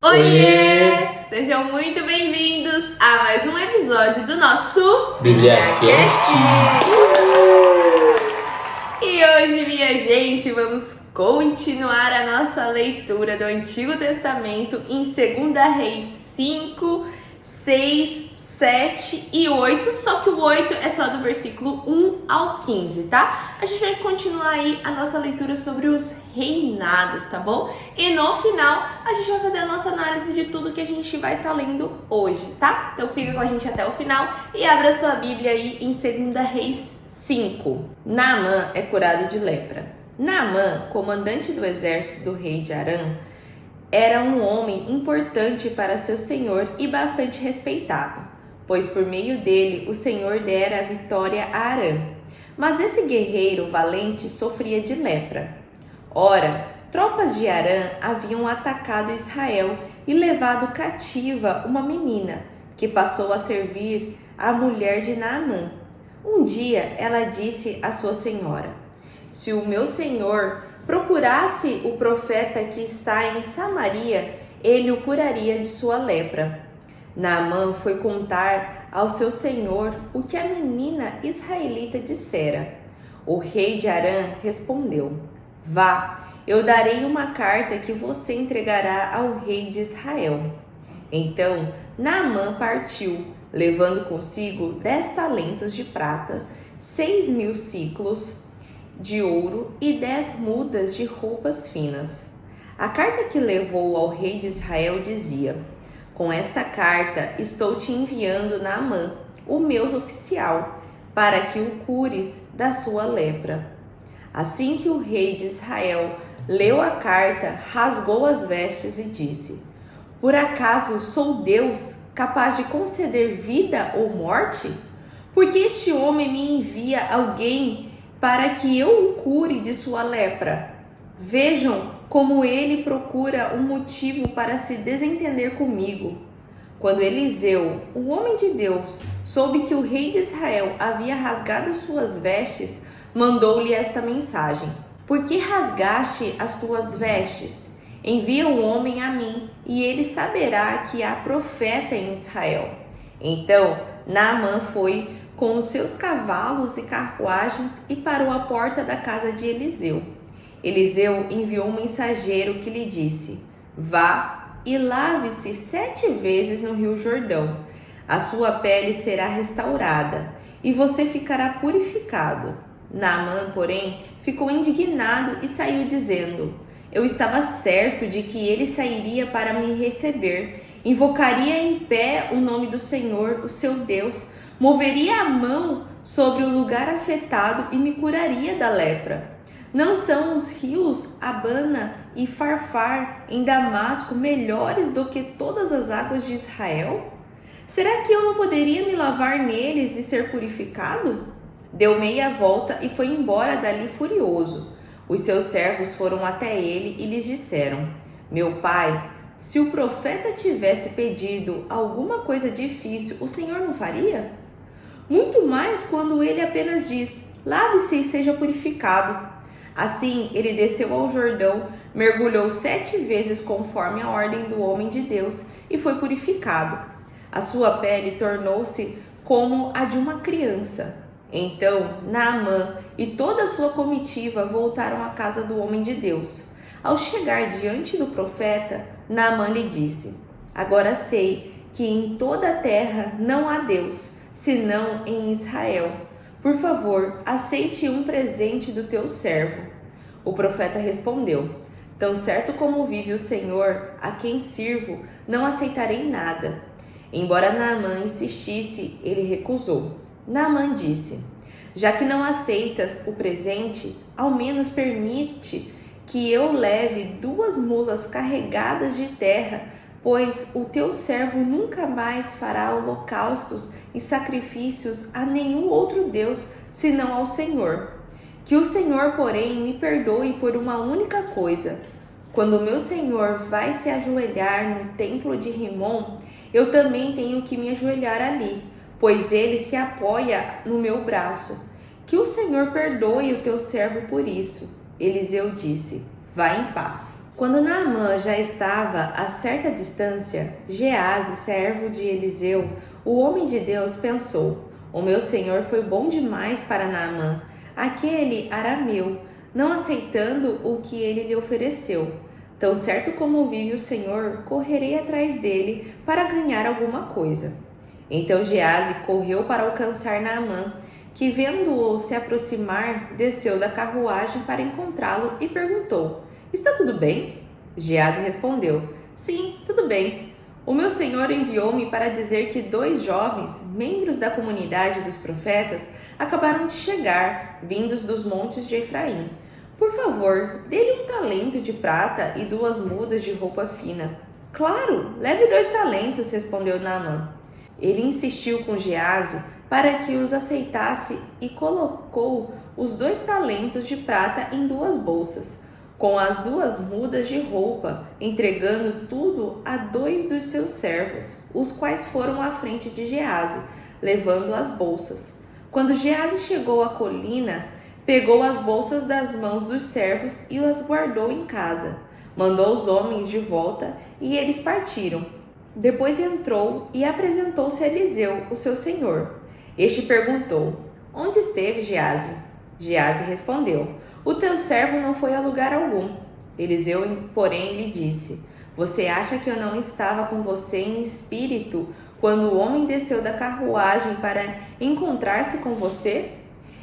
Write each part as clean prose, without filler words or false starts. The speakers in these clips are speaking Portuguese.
Oiê! Sejam muito bem-vindos a mais um episódio do nosso BíbliaCast. E hoje, minha gente, vamos continuar a nossa leitura do Antigo Testamento em 2 Reis 5, 6, 7 e 8, só que o 8 é só do versículo 1 ao 15, tá? A gente vai continuar aí a nossa leitura sobre os reinados, tá bom? E no final, a gente vai fazer a nossa análise de tudo que a gente vai estar lendo hoje, tá? Então fica com a gente até o final e abra sua Bíblia aí em 2 Reis 5. Naamã é curado de lepra. Naamã, comandante do exército do rei de Arã, era um homem importante para seu senhor e bastante respeitado, pois por meio dele o Senhor dera a vitória a Arã. Mas esse guerreiro valente sofria de lepra. Ora, tropas de Arã haviam atacado Israel e levado cativa uma menina, que passou a servir a mulher de Naamã. Um dia ela disse à sua senhora: "Se o meu senhor procurasse o profeta que está em Samaria, ele o curaria de sua lepra." Naamã foi contar ao seu senhor o que a menina israelita dissera. O rei de Arã respondeu: "Vá, eu darei uma carta que você entregará ao rei de Israel." Então Naamã partiu, levando consigo 10 talentos de prata, 6.000 siclos de ouro e 10 mudas de roupas finas. A carta que levou ao rei de Israel dizia: "Com esta carta estou te enviando Naamã, o meu oficial, para que o cures da sua lepra." Assim que o rei de Israel leu a carta, rasgou as vestes e disse: "Por acaso sou Deus capaz de conceder vida ou morte? Porque este homem me envia alguém para que eu o cure de sua lepra. Vejam como ele procura um motivo para se desentender comigo." Quando Eliseu, o homem de Deus, soube que o rei de Israel havia rasgado suas vestes, mandou-lhe esta mensagem: "Por que rasgaste as tuas vestes? Envia um homem a mim, e ele saberá que há profeta em Israel." Então Naamã foi com os seus cavalos e carruagens e parou à porta da casa de Eliseu. Eliseu enviou um mensageiro que lhe disse: "Vá e lave-se 7 vezes no rio Jordão. A sua pele será restaurada e você ficará purificado." Naamã, porém, ficou indignado e saiu dizendo: "Eu estava certo de que ele sairia para me receber, invocaria em pé o nome do Senhor, o seu Deus, moveria a mão sobre o lugar afetado e me curaria da lepra. Não são os rios Abana e Farfar em Damasco melhores do que todas as águas de Israel? Será que eu não poderia me lavar neles e ser purificado?" Deu meia volta e foi embora dali furioso. Os seus servos foram até ele e lhes disseram: "Meu pai, se o profeta tivesse pedido alguma coisa difícil, o Senhor não faria? Muito mais quando ele apenas diz: lave-se e seja purificado." Assim, ele desceu ao Jordão, mergulhou 7 vezes conforme a ordem do homem de Deus e foi purificado. A sua pele tornou-se como a de uma criança. Então, Naamã e toda a sua comitiva voltaram à casa do homem de Deus. Ao chegar diante do profeta, Naamã lhe disse: "Agora sei que em toda a terra não há Deus, senão em Israel. Por favor, aceite um presente do teu servo." O profeta respondeu: "Tão certo como vive o Senhor, a quem sirvo, não aceitarei nada." Embora Naamã insistisse, ele recusou. Naamã disse: "Já que não aceitas o presente, ao menos permite que eu leve 2 mulas carregadas de terra, pois o teu servo nunca mais fará holocaustos e sacrifícios a nenhum outro Deus, senão ao Senhor. Que o Senhor, porém, me perdoe por uma única coisa. Quando o meu Senhor vai se ajoelhar no templo de Rimom, eu também tenho que me ajoelhar ali, pois ele se apoia no meu braço. Que o Senhor perdoe o teu servo por isso." Eliseu disse: Vá em paz. Quando Naamã já estava a certa distância, Geazi, servo de Eliseu, o homem de Deus, pensou: o meu senhor foi bom demais para Naamã, aquele arameu, não aceitando o que ele lhe ofereceu. Tão certo como vive o Senhor, correrei atrás dele para ganhar alguma coisa. Então Geazi correu para alcançar Naamã, que, vendo-o se aproximar, desceu da carruagem para encontrá-lo e perguntou: está tudo bem? Geazi respondeu: sim, tudo bem. O meu senhor enviou-me para dizer que 2 jovens, membros da comunidade dos profetas, acabaram de chegar, vindos dos montes de Efraim. Por favor, dê-lhe 1 talento de prata e 2 mudas de roupa fina. Claro, leve 2 talentos, respondeu Naamã. Ele insistiu com Geazi para que os aceitasse e colocou os 2 talentos de prata em 2 bolsas, com as 2 mudas de roupa, entregando tudo a 2 dos seus servos, os quais foram à frente de Geazi, levando as bolsas. Quando Geazi chegou à colina, pegou as bolsas das mãos dos servos e as guardou em casa. Mandou os homens de volta e eles partiram. Depois entrou e apresentou-se a Eliseu, o seu senhor. Este perguntou: onde esteve Geazi? Geazi respondeu: o teu servo não foi a lugar algum. Eliseu, porém, lhe disse: você acha que eu não estava com você em espírito quando o homem desceu da carruagem para encontrar-se com você?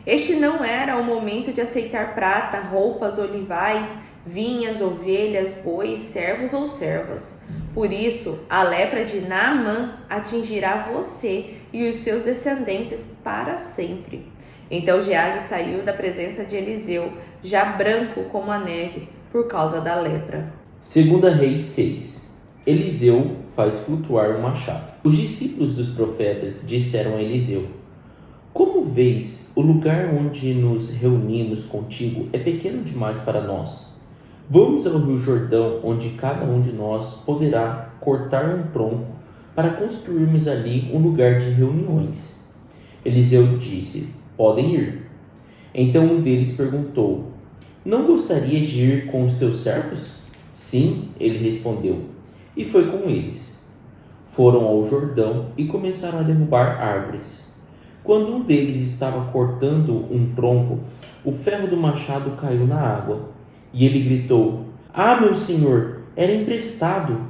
Este não era o momento de aceitar prata, roupas, olivais, vinhas, ovelhas, bois, servos ou servas. Por isso, a lepra de Naamã atingirá você e os seus descendentes para sempre. Então Geazi saiu da presença de Eliseu, já branco como a neve, por causa da lepra. 2 Reis 6. Eliseu faz flutuar o machado. Os discípulos dos profetas disseram a Eliseu: como vês, o lugar onde nos reunimos contigo é pequeno demais para nós. Vamos ao rio Jordão, onde cada um de nós poderá cortar um tronco para construirmos ali um lugar de reuniões. Eliseu disse: podem ir. Então um deles perguntou: não gostarias de ir com os teus servos? Sim, ele respondeu, e foi com eles. Foram ao Jordão e começaram a derrubar árvores. Quando um deles estava cortando um tronco, o ferro do machado caiu na água. E ele gritou: ah, meu senhor, era emprestado.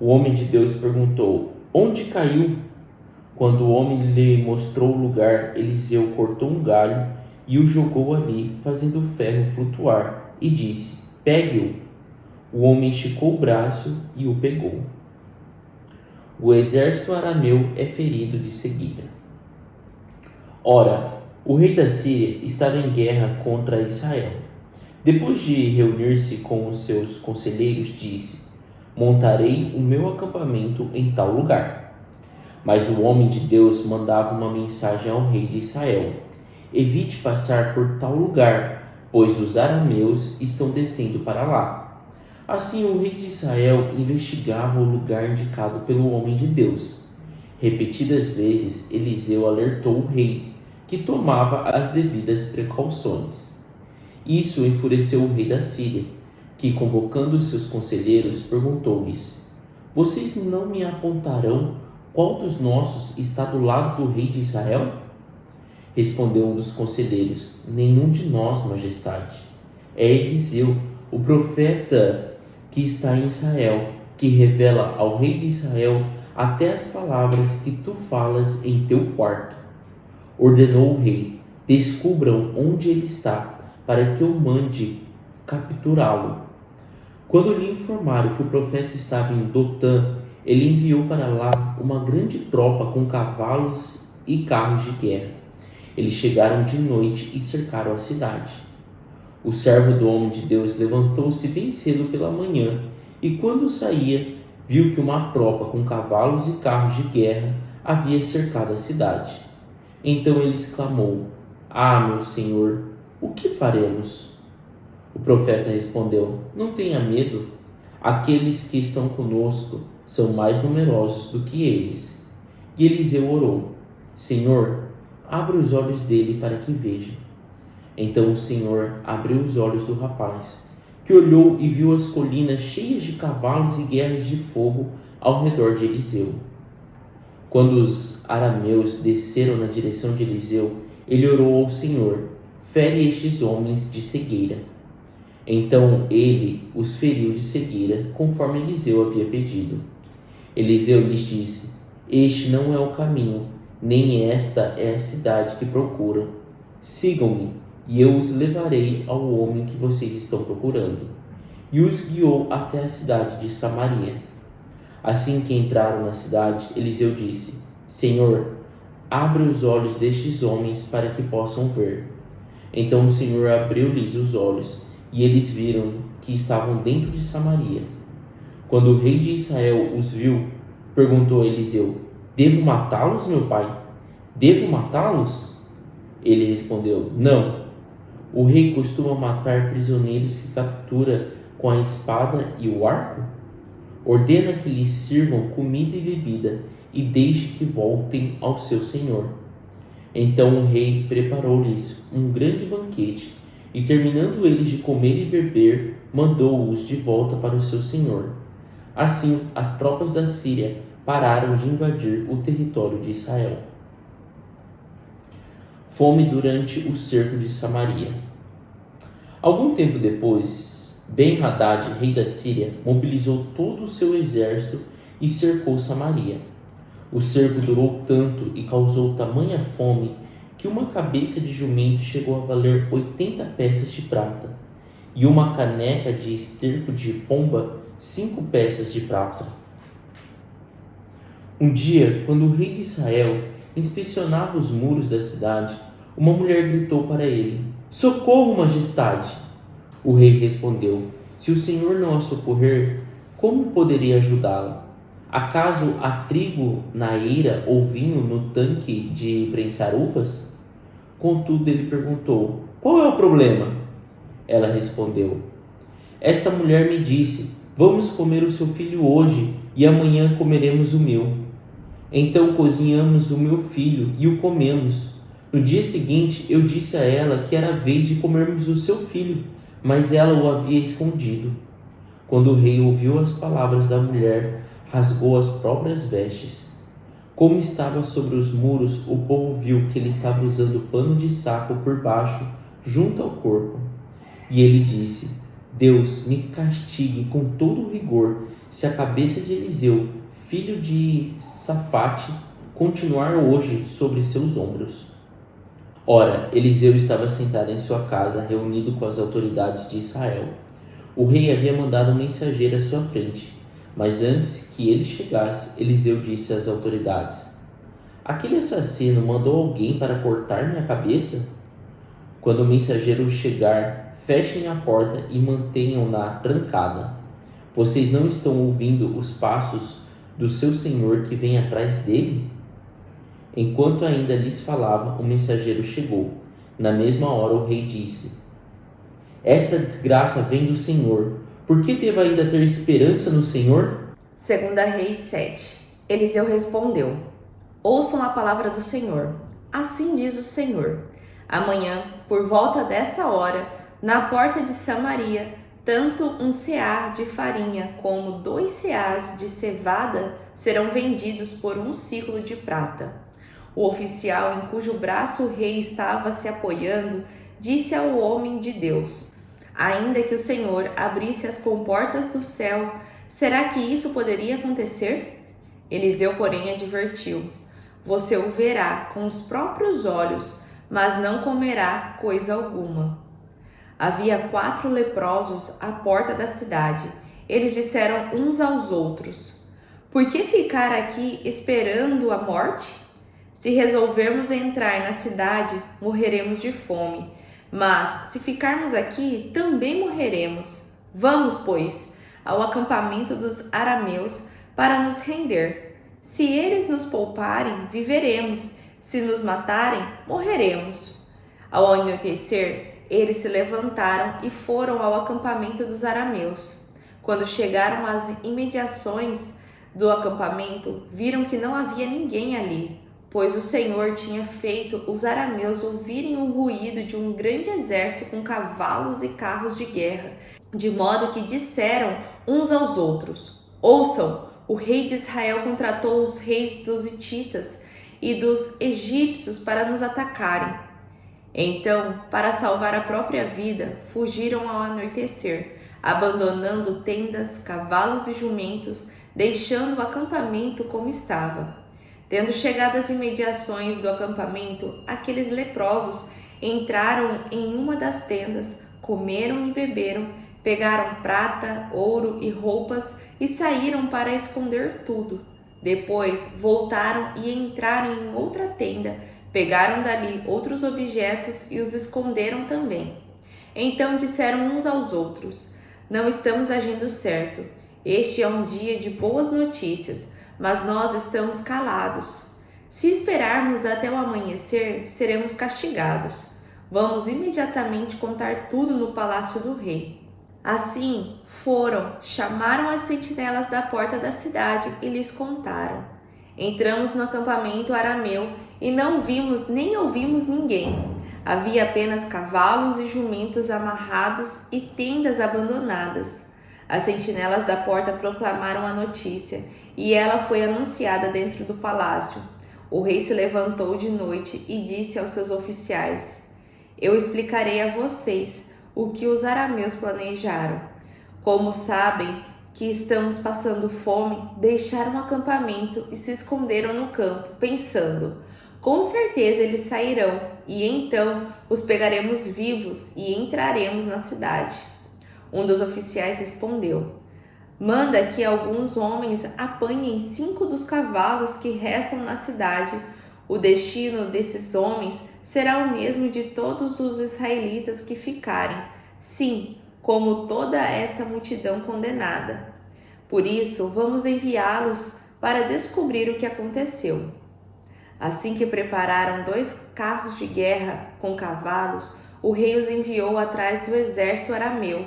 O homem de Deus perguntou: onde caiu? Quando o homem lhe mostrou o lugar, Eliseu cortou um galho e o jogou ali, fazendo o ferro flutuar, e disse: pegue-o. O homem esticou o braço e o pegou. O exército arameu é ferido de seguida. Ora, o rei da Síria estava em guerra contra Israel. Depois de reunir-se com os seus conselheiros, disse: montarei o meu acampamento em tal lugar. Mas o homem de Deus mandava uma mensagem ao rei de Israel: evite passar por tal lugar, pois os arameus estão descendo para lá. Assim o rei de Israel investigava o lugar indicado pelo homem de Deus. Repetidas vezes Eliseu alertou o rei, que tomava as devidas precauções. Isso enfureceu o rei da Síria, que, convocando seus conselheiros, perguntou-lhes: vocês não me apontarão qual dos nossos está do lado do rei de Israel? Respondeu um dos conselheiros: nenhum de nós, majestade. É Eliseu, o profeta que está em Israel, que revela ao rei de Israel até as palavras que tu falas em teu quarto. Ordenou o rei: descubram onde ele está, para que eu mande capturá-lo. Quando lhe informaram que o profeta estava em Dotã, ele enviou para lá uma grande tropa com cavalos e carros de guerra. Eles chegaram de noite e cercaram a cidade. O servo do homem de Deus levantou-se bem cedo pela manhã e, quando saía, viu que uma tropa com cavalos e carros de guerra havia cercado a cidade. Então ele exclamou: ah, meu senhor, o que faremos? O profeta respondeu: não tenha medo. Aqueles que estão conosco são mais numerosos do que eles. E Eliseu orou: Senhor, abre os olhos dele para que veja. Então o Senhor abriu os olhos do rapaz, que olhou e viu as colinas cheias de cavalos e guerras de fogo ao redor de Eliseu. Quando os arameus desceram na direção de Eliseu, ele orou ao Senhor: fere estes homens de cegueira. Então ele os feriu de cegueira, conforme Eliseu havia pedido. Eliseu lhes disse: este não é o caminho, nem esta é a cidade que procuram. Sigam-me, e eu os levarei ao homem que vocês estão procurando. E os guiou até a cidade de Samaria. Assim que entraram na cidade, Eliseu disse: Senhor, abre os olhos destes homens para que possam ver. Então o Senhor abriu-lhes os olhos, e eles viram que estavam dentro de Samaria. Quando o rei de Israel os viu, perguntou a Eliseu: devo matá-los, meu pai? Devo matá-los? Ele respondeu: não. O rei costuma matar prisioneiros que captura com a espada e o arco? Ordena que lhes sirvam comida e bebida e deixe que voltem ao seu senhor. Então o rei preparou-lhes um grande banquete e, terminando eles de comer e beber, mandou-os de volta para o seu senhor. Assim, as tropas da Síria pararam de invadir o território de Israel. Fome durante o cerco de Samaria. Algum tempo depois, Ben-Hadad, rei da Síria, mobilizou todo o seu exército e cercou Samaria. O cerco durou tanto e causou tamanha fome que uma cabeça de jumento chegou a valer 80 peças de prata, e uma caneca de esterco de pomba 5 peças de prata. Um dia, quando o rei de Israel inspecionava os muros da cidade, uma mulher gritou para ele: socorro, majestade! O rei respondeu: se o senhor não a socorrer, como poderia ajudá-la? Acaso há trigo na eira ou vinho no tanque de prensar uvas? Contudo, ele perguntou: qual é o problema? Ela respondeu: esta mulher me disse: vamos comer o seu filho hoje e amanhã comeremos o meu. Então cozinhamos o meu filho e o comemos. No dia seguinte, eu disse a ela que era a vez de comermos o seu filho, mas ela o havia escondido. Quando o rei ouviu as palavras da mulher, rasgou as próprias vestes. Como estava sobre os muros, o povo viu que ele estava usando pano de saco por baixo, junto ao corpo. E ele disse: Deus me castigue com todo o rigor, se a cabeça de Eliseu, filho de Safate, continuar hoje sobre seus ombros. Ora, Eliseu estava sentado em sua casa, reunido com as autoridades de Israel. O rei havia mandado um mensageiro à sua frente, mas antes que ele chegasse, Eliseu disse às autoridades: aquele assassino mandou alguém para cortar minha cabeça? Quando o mensageiro chegar, fechem a porta e mantenham-na trancada. Vocês não estão ouvindo os passos do seu senhor que vem atrás dele? Enquanto ainda lhes falava, o mensageiro chegou. Na mesma hora o rei disse: esta desgraça vem do Senhor. Por que devo ainda ter esperança no Senhor? 2 Reis 7. Eliseu respondeu: ouçam a palavra do Senhor. Assim diz o Senhor: amanhã, por volta desta hora, na porta de Samaria, tanto um seá de farinha como 2 seás de cevada serão vendidos por 1 siclo de prata. O oficial em cujo braço o rei estava se apoiando disse ao homem de Deus: ainda que o Senhor abrisse as comportas do céu, será que isso poderia acontecer? Eliseu, porém, advertiu: você o verá com os próprios olhos, mas não comerá coisa alguma. Havia 4 leprosos à porta da cidade. Eles disseram uns aos outros: por que ficar aqui esperando a morte? Se resolvermos entrar na cidade, morreremos de fome. Mas, se ficarmos aqui, também morreremos. Vamos, pois, ao acampamento dos arameus para nos render. Se eles nos pouparem, viveremos. Se nos matarem, morreremos. Ao anoitecer, eles se levantaram e foram ao acampamento dos arameus. Quando chegaram às imediações do acampamento, viram que não havia ninguém ali, pois o Senhor tinha feito os arameus ouvirem o ruído de um grande exército com cavalos e carros de guerra, de modo que disseram uns aos outros: Ouçam, o rei de Israel contratou os reis dos hititas e dos egípcios para nos atacarem. Então, para salvar a própria vida, fugiram ao anoitecer, abandonando tendas, cavalos e jumentos, deixando o acampamento como estava. Tendo chegado às imediações do acampamento, aqueles leprosos entraram em uma das tendas, comeram e beberam, pegaram prata, ouro e roupas e saíram para esconder tudo. Depois voltaram e entraram em outra tenda, pegaram dali outros objetos e os esconderam também. Então disseram uns aos outros: Não estamos agindo certo. Este é um dia de boas notícias, mas nós estamos calados. Se esperarmos até o amanhecer, seremos castigados. Vamos imediatamente contar tudo no palácio do rei. Assim foram, chamaram as sentinelas da porta da cidade e lhes contaram. Entramos no acampamento arameu e não vimos nem ouvimos ninguém. Havia apenas cavalos e jumentos amarrados e tendas abandonadas. As sentinelas da porta proclamaram a notícia e ela foi anunciada dentro do palácio. O rei se levantou de noite e disse aos seus oficiais: Eu explicarei a vocês o que os arameus planejaram. Como sabem que estamos passando fome, deixaram o acampamento e se esconderam no campo, pensando: com certeza eles sairão, e então os pegaremos vivos e entraremos na cidade. Um dos oficiais respondeu: Manda que alguns homens apanhem 5 dos cavalos que restam na cidade. O destino desses homens será o mesmo de todos os israelitas que ficarem, sim, como toda esta multidão condenada. Por isso, vamos enviá-los para descobrir o que aconteceu. Assim que prepararam 2 carros de guerra com cavalos, o rei os enviou atrás do exército arameu,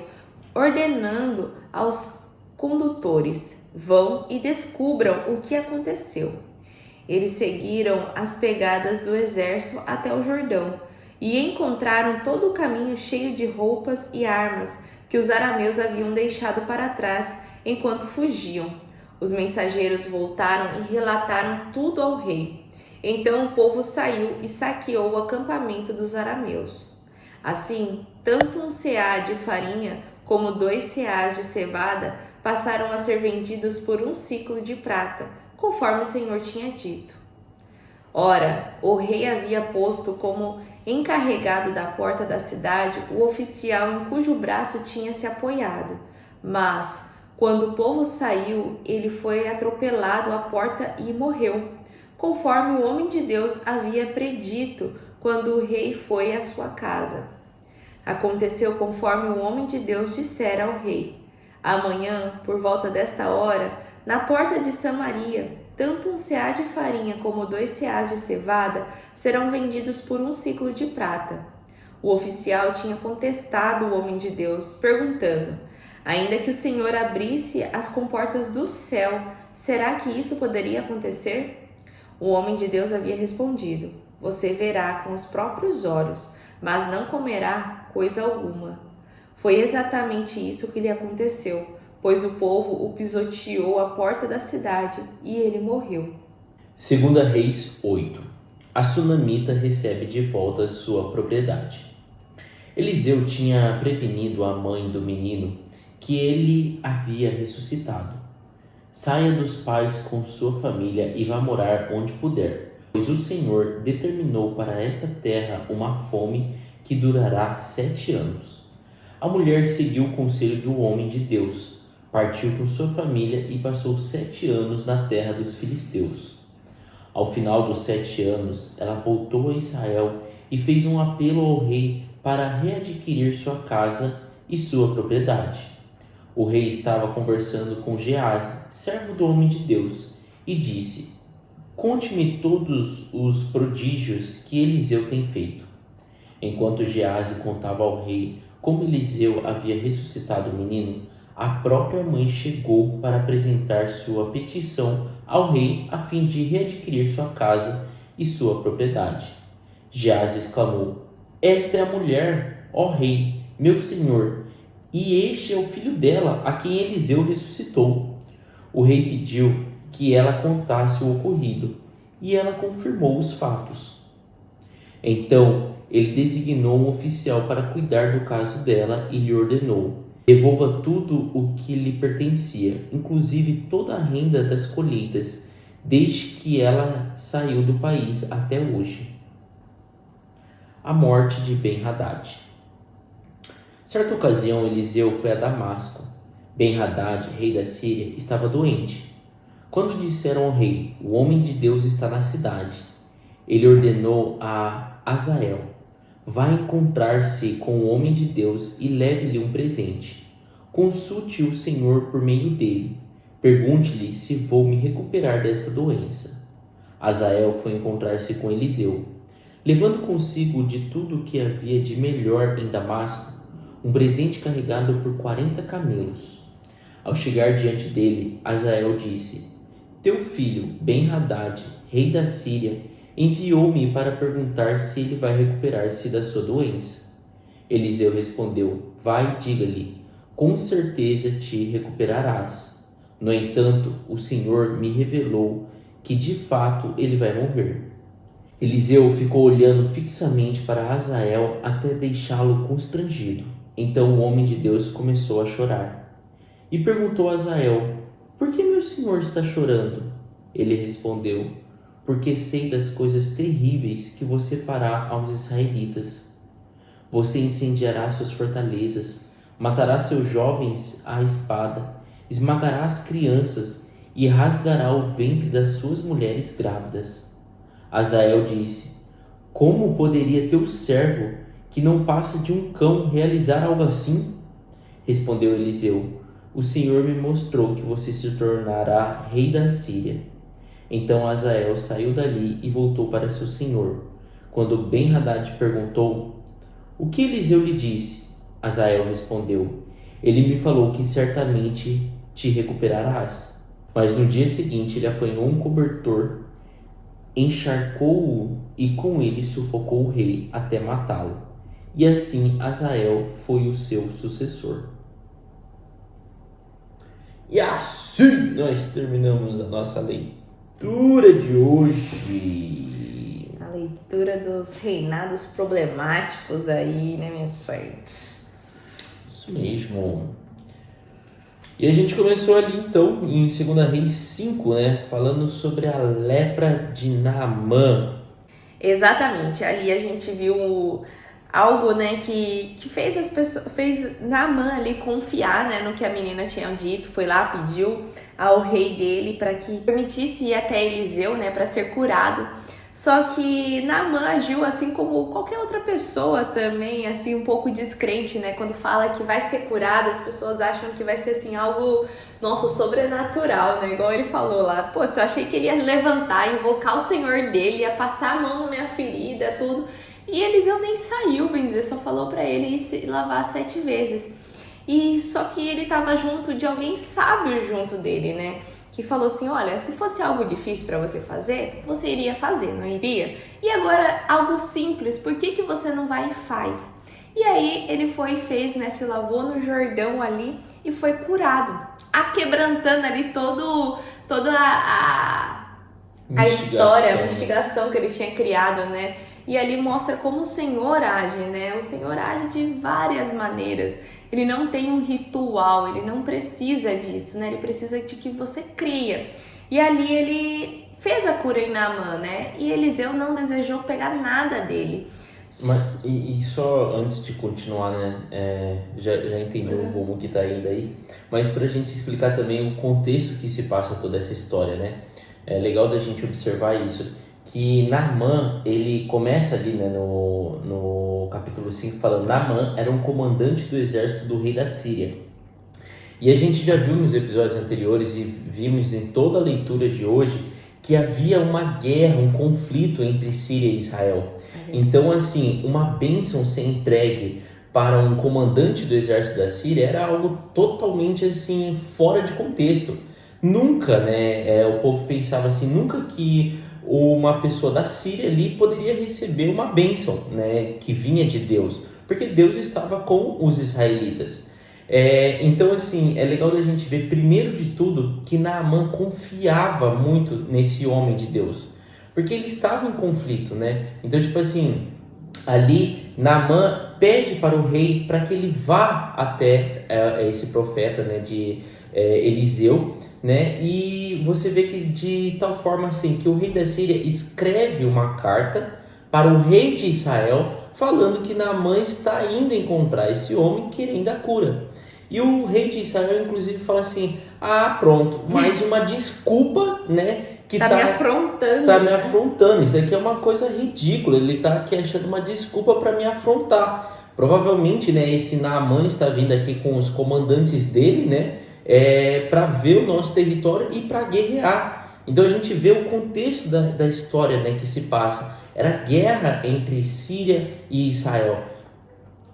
ordenando aos condutores: Vão e descubram o que aconteceu. Eles seguiram as pegadas do exército até o Jordão e encontraram todo o caminho cheio de roupas e armas que os arameus haviam deixado para trás enquanto fugiam. Os mensageiros voltaram e relataram tudo ao rei. Então o povo saiu e saqueou o acampamento dos arameus. Assim, tanto um seá de farinha como 2 seás de cevada passaram a ser vendidos por 1 siclo de prata, conforme o Senhor tinha dito. Ora, o rei havia posto como encarregado da porta da cidade o oficial em cujo braço tinha se apoiado. Mas, quando o povo saiu, ele foi atropelado à porta e morreu, conforme o homem de Deus havia predito quando o rei foi à sua casa. Aconteceu conforme o homem de Deus dissera ao rei. Amanhã, por volta desta hora, na porta de Samaria, tanto um seá de farinha como 2 seás de cevada serão vendidos por 1 siclo de prata. O oficial tinha contestado o homem de Deus, perguntando: Ainda que o Senhor abrisse as comportas do céu, será que isso poderia acontecer? O homem de Deus havia respondido: Você verá com os próprios olhos, mas não comerá coisa alguma. Foi exatamente isso que lhe aconteceu, pois o povo o pisoteou à porta da cidade e ele morreu. 2 Reis 8. A sunamita recebe de volta sua propriedade. Eliseu tinha prevenido a mãe do menino que ele havia ressuscitado. Saia dos pais com sua família e vá morar onde puder, pois o Senhor determinou para esta terra uma fome que durará 7 anos. A mulher seguiu o conselho do homem de Deus, partiu com sua família e passou 7 anos na terra dos filisteus. Ao final dos 7 anos, ela voltou a Israel e fez um apelo ao rei para readquirir sua casa e sua propriedade. O rei estava conversando com Geazi, servo do homem de Deus, e disse: Conte-me todos os prodígios que Eliseu tem feito. Enquanto Geazi contava ao rei como Eliseu havia ressuscitado o menino, a própria mãe chegou para apresentar sua petição ao rei a fim de readquirir sua casa e sua propriedade. Geazi exclamou: Esta é a mulher, ó rei, meu senhor. e este é o filho dela, a quem Eliseu ressuscitou. O rei pediu que ela contasse o ocorrido, e ela confirmou os fatos. Então ele designou um oficial para cuidar do caso dela e lhe ordenou: devolva tudo o que lhe pertencia, inclusive toda a renda das colheitas, desde que ela saiu do país até hoje. A morte de Ben-Hadad. Certa ocasião, Eliseu foi a Damasco. Ben-Hadad, rei da Síria, estava doente. Quando disseram ao rei: o homem de Deus está na cidade, ele ordenou a Hazael: vá encontrar-se com o homem de Deus e leve-lhe um presente. Consulte o Senhor por meio dele. Pergunte-lhe se vou me recuperar desta doença. Hazael foi encontrar-se com Eliseu, levando consigo de tudo o que havia de melhor em Damasco, um presente carregado por 40 camelos. Ao chegar diante dele, Hazael disse: teu filho, Ben-Hadad, rei da Síria, enviou-me para perguntar se ele vai recuperar-se da sua doença. Eliseu respondeu: vai, diga-lhe, com certeza te recuperarás. No entanto, o Senhor me revelou que de fato ele vai morrer. Eliseu ficou olhando fixamente para Hazael até deixá-lo constrangido. Então o homem de Deus começou a chorar e perguntou a Hazael: por que meu senhor está chorando? Ele respondeu: porque sei das coisas terríveis que você fará aos israelitas. Você incendiará suas fortalezas, matará seus jovens à espada, esmagará as crianças e rasgará o ventre das suas mulheres grávidas. Hazael disse: como poderia teu servo, que não passa de um cão, realizar algo assim? Respondeu Eliseu: o Senhor me mostrou que você se tornará rei da Síria. Então Hazael saiu dali e voltou para seu senhor. Quando Ben-Hadad perguntou: o que Eliseu lhe disse? Hazael respondeu: ele me falou que certamente te recuperarás. Mas no dia seguinte ele apanhou um cobertor, encharcou-o e com ele sufocou o rei até matá-lo. E assim Hazael foi o seu sucessor. E assim nós terminamos a nossa leitura de hoje. A leitura dos reinados problemáticos aí, né, minha gente? Isso mesmo. E a gente começou ali então em 2 Reis 5, né, falando sobre a lepra de Naamã. Exatamente, ali a gente viu algo, né, que fez as pessoas, fez Naamã ali confiar, né, no que a menina tinha dito, foi lá, pediu ao rei dele para que permitisse ir até Eliseu, né, para ser curado. Só que Naamã agiu assim como qualquer outra pessoa também, assim, um pouco descrente, né? Quando fala que vai ser curado, as pessoas acham que vai ser assim algo, nossa, sobrenatural, né? Igual ele falou lá. Pô, eu achei que ele ia levantar, invocar o Senhor dele, ia passar a mão na minha ferida, tudo. E Eliseu nem saiu, bem dizer, só falou pra ele ir se lavar 7 vezes. E só que ele tava junto de alguém sábio junto dele, né? Que falou assim: olha, se fosse algo difícil para você fazer, você iria fazer, não iria? E agora, algo simples, por que você não vai e faz? E aí ele foi e fez, né? Se lavou no Jordão ali e foi curado, aquebrantando ali toda a história, a instigação que ele tinha criado, né? E ali mostra como o Senhor age, né? O Senhor age de várias maneiras. Ele não tem um ritual, ele não precisa disso, né? Ele precisa de que você creia. E ali ele fez a cura em Naamã, né? E Eliseu não desejou pegar nada dele. Mas, e só antes de continuar, né? Já entendeu o rumo que tá indo aí. Mas pra gente explicar também o contexto que se passa toda essa história, né? É legal da gente observar isso. Que Naamã, ele começa ali, né, no capítulo 5 falando: Naamã era um comandante do exército do rei da Síria. E a gente já viu nos episódios anteriores e vimos em toda a leitura de hoje que havia uma guerra, um conflito entre Síria e Israel. Então, assim, uma bênção ser entregue para um comandante do exército da Síria era algo totalmente, assim, fora de contexto. Nunca, né, o povo pensava assim, nunca que uma pessoa da Síria ali poderia receber uma bênção, né, que vinha de Deus, porque Deus estava com os israelitas. Então, assim, é legal da gente ver, primeiro de tudo, que Naamã confiava muito nesse homem de Deus. Porque ele estava em conflito, né? Então, tipo assim, ali Naamã pede para o rei para que ele vá até esse profeta, né, de Eliseu, né? E você vê que de tal forma assim que o rei da Síria escreve uma carta para o rei de Israel falando que Naamã está indo encontrar esse homem querendo a cura. E o rei de Israel inclusive fala assim: "Ah, pronto, mais uma desculpa, né, que Tá me afrontando. tá me afrontando. Isso aqui é uma coisa ridícula. Ele tá aqui achando uma desculpa para me afrontar." Provavelmente, né, esse Naamã está vindo aqui com os comandantes dele, né, para ver o nosso território e para guerrear. Então a gente vê o contexto da história, né, que se passa. Era guerra entre Síria e Israel.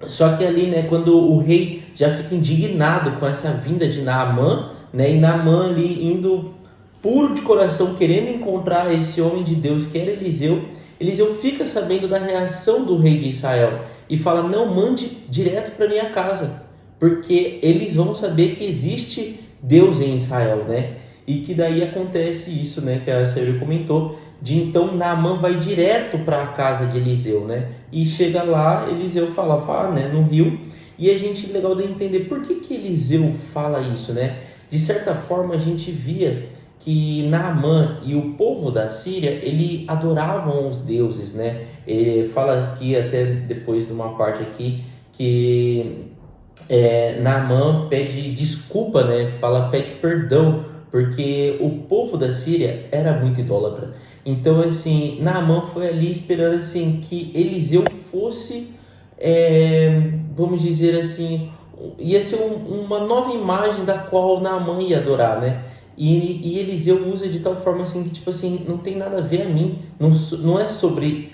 Só que ali, né, quando o rei já fica indignado com essa vinda de Naamã, né, e Naamã ali indo puro de coração, querendo encontrar esse homem de Deus que era Eliseu, Eliseu fica sabendo da reação do rei de Israel e fala: "Não, mande direto para minha casa, porque eles vão saber que existe Deus em Israel", né? E que daí acontece isso, né, que a Sayuri comentou, de então Naamã vai direto para a casa de Eliseu, né? E chega lá, Eliseu fala, né, no rio, e a gente legal de entender por que Eliseu fala isso, né? De certa forma a gente via que Naamã e o povo da Síria, ele adoravam os deuses, né? Ele fala aqui até depois de uma parte aqui que Naamã pede desculpa, né? Pede perdão, porque o povo da Síria era muito idólatra. Então, assim, Naamã foi ali esperando assim que Eliseu fosse, vamos dizer assim, ia ser uma nova imagem da qual Naamã ia adorar, né? E Eliseu usa de tal forma assim que, tipo assim, não tem nada a ver a mim, não é sobre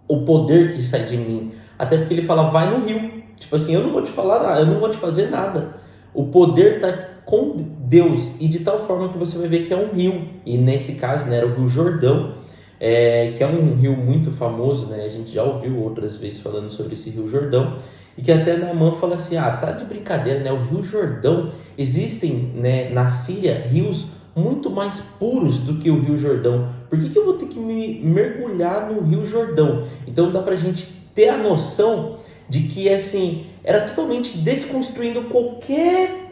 o poder que sai de mim. Até porque ele fala: "Vai no rio." Tipo assim, eu não vou te falar nada, eu não vou te fazer nada. O poder está com Deus, e de tal forma que você vai ver que é um rio. E nesse caso, né, era o Rio Jordão, que é um rio muito famoso, né? A gente já ouviu outras vezes falando sobre esse Rio Jordão. E que até Naamã fala assim: "Ah, tá de brincadeira, né? O Rio Jordão, existem, né, na Síria rios muito mais puros do que o Rio Jordão. Por que eu vou ter que me mergulhar no Rio Jordão?" Então dá pra gente ter a noção de que, assim, era totalmente desconstruindo qualquer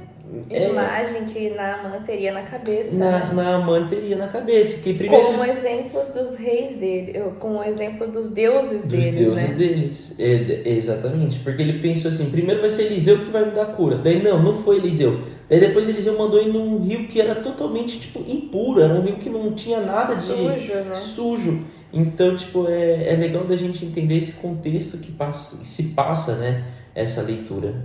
imagem que Naamã teria na cabeça. Naamã teria na cabeça. Que primeiro, como exemplos dos reis dele, como exemplo dos deuses deles, deuses né? deles. Exatamente. Porque ele pensou assim: primeiro vai ser Eliseu que vai me dar cura. Daí não foi Eliseu. Daí depois Eliseu mandou ir num rio que era totalmente, tipo, impuro. Era um rio que não tinha nada de sujo, né? Sujo. Então, tipo, é legal da gente entender esse contexto que se passa, né? Essa leitura.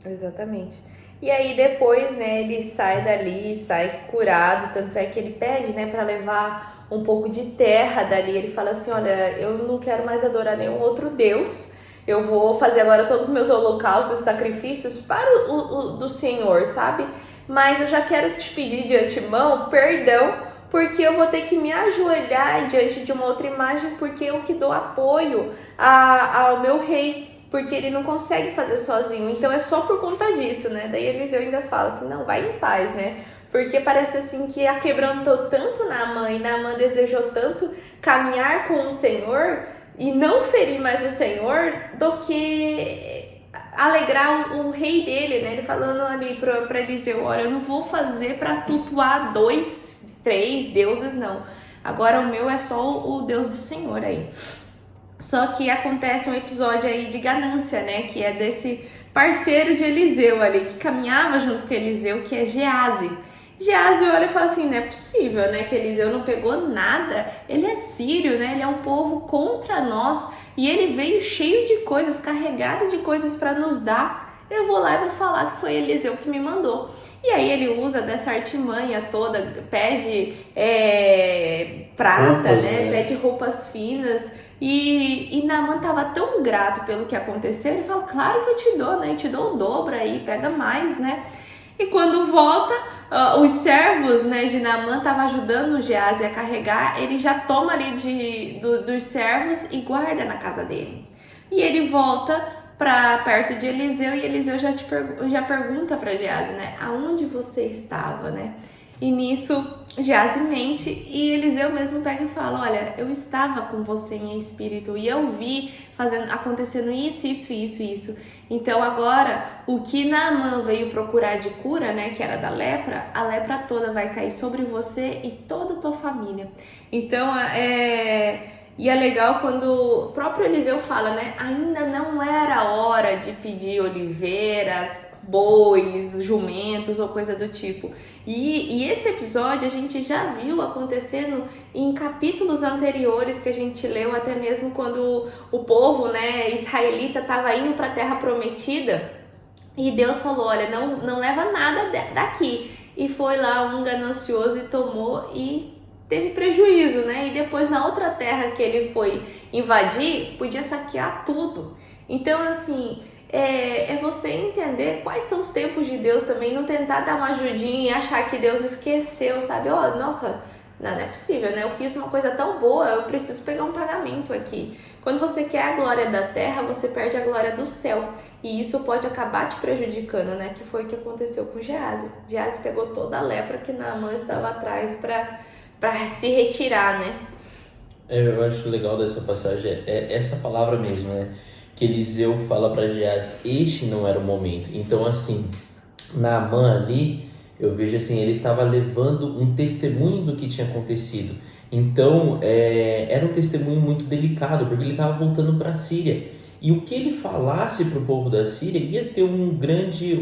Exatamente. E aí depois, né, ele sai dali, sai curado, tanto é que ele pede, né, para levar um pouco de terra dali. Ele fala assim: "Olha, eu não quero mais adorar nenhum outro deus. Eu vou fazer agora todos os meus holocaustos e sacrifícios para o do Senhor, sabe? Mas eu já quero te pedir de antemão perdão, porque eu vou ter que me ajoelhar diante de uma outra imagem, porque eu que dou apoio ao meu rei, porque ele não consegue fazer sozinho, então é só por conta disso, né?" Daí Eliseu ainda fala assim: "Não, vai em paz, né?" Porque parece assim que aquebrantou tanto Naamã, e Naamã desejou tanto caminhar com o Senhor e não ferir mais o Senhor, do que alegrar o rei dele, né? Ele falando ali pra Eliseu: "Olha, eu não vou fazer pra cultuar 2, 3 deuses, não. Agora o meu é só o Deus do Senhor aí." Só que acontece um episódio aí de ganância, né? Que é desse parceiro de Eliseu ali, que caminhava junto com Eliseu, que é Geazi. Geazi olha e fala assim: "Não é possível, né? Que Eliseu não pegou nada. Ele é sírio, né? Ele é um povo contra nós. E ele veio cheio de coisas, carregado de coisas para nos dar. Eu vou lá e vou falar que foi Eliseu que me mandou." E aí ele usa dessa artimanha toda, pede prata, Roupas, né? Pede roupas finas. E Naamã estava tão grato pelo que aconteceu, ele fala: "Claro que eu te dou, né? Te dou o dobro aí, pega mais, né?" E quando volta, os servos, né, de Naamã estavam ajudando o Geazi a carregar, ele já toma ali dos servos e guarda na casa dele. E ele volta para perto de Eliseu, e Eliseu já pergunta para Geazi, né? Aonde você estava, né? E nisso Geazi mente, e Eliseu mesmo pega e fala: olha, eu estava com você em espírito e eu vi acontecendo isso. Então agora o que Naamã veio procurar de cura, né, que era da lepra, a lepra toda vai cair sobre você e toda a tua família. Então e é legal quando o próprio Eliseu fala, né? Ainda não era hora de pedir oliveiras, bois, jumentos ou coisa do tipo. E esse episódio a gente já viu acontecendo em capítulos anteriores que a gente leu, até mesmo quando o povo, né, israelita estava indo para a Terra Prometida e Deus falou: olha, não leva nada daqui. E foi lá um ganancioso e tomou e teve prejuízo, né? E depois na outra terra que ele foi invadir, podia saquear tudo. Então, assim, é você entender quais são os tempos de Deus também, não tentar dar uma ajudinha e achar que Deus esqueceu, sabe? Ó, nossa, não é possível, né? Eu fiz uma coisa tão boa, eu preciso pegar um pagamento aqui. Quando você quer a glória da terra, você perde a glória do céu. E isso pode acabar te prejudicando, né? Que foi o que aconteceu com Geazi. Geazi pegou toda a lepra que Naamã estava atrás para se retirar, né? Eu acho legal dessa passagem essa palavra mesmo, né? Que Eliseu fala para Geazi: este não era o momento. Então, assim, Naamã ali, eu vejo assim, ele estava levando um testemunho do que tinha acontecido. Então, era um testemunho muito delicado, porque ele estava voltando para a Síria. E o que ele falasse para o povo da Síria ia ter um grande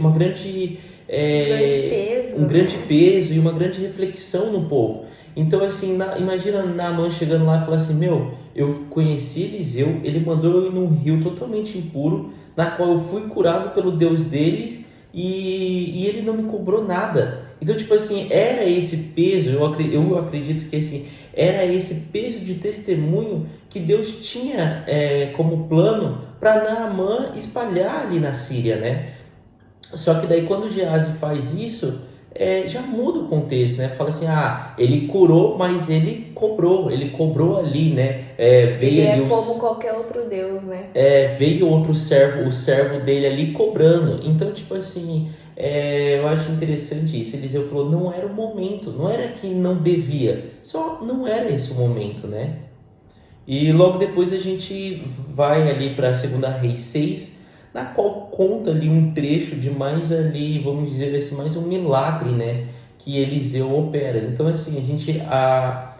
peso e uma grande reflexão no povo. Então, assim, imagina Naamã chegando lá e falar assim: meu, eu conheci Eliseu, ele mandou eu ir num rio totalmente impuro, na qual eu fui curado pelo Deus dele, e ele não me cobrou nada. Então, tipo assim, era esse peso, eu acredito que assim, era esse peso de testemunho que Deus tinha como plano para Naamã espalhar ali na Síria, né? Só que daí quando Geazi faz isso, já muda o contexto, né? Fala assim: ele curou, mas ele cobrou ali, né? Ele ali como qualquer outro Deus, né? Veio outro servo, o servo dele ali cobrando. Então, tipo assim, eu acho interessante isso. Eliseu falou: não era o momento, não era que não devia, só não era esse o momento, né? E logo depois a gente vai ali para 2 Reis 6, na qual conta ali um trecho de mais ali, vamos dizer assim, mais um milagre, né, que Eliseu opera. Então, assim, a gente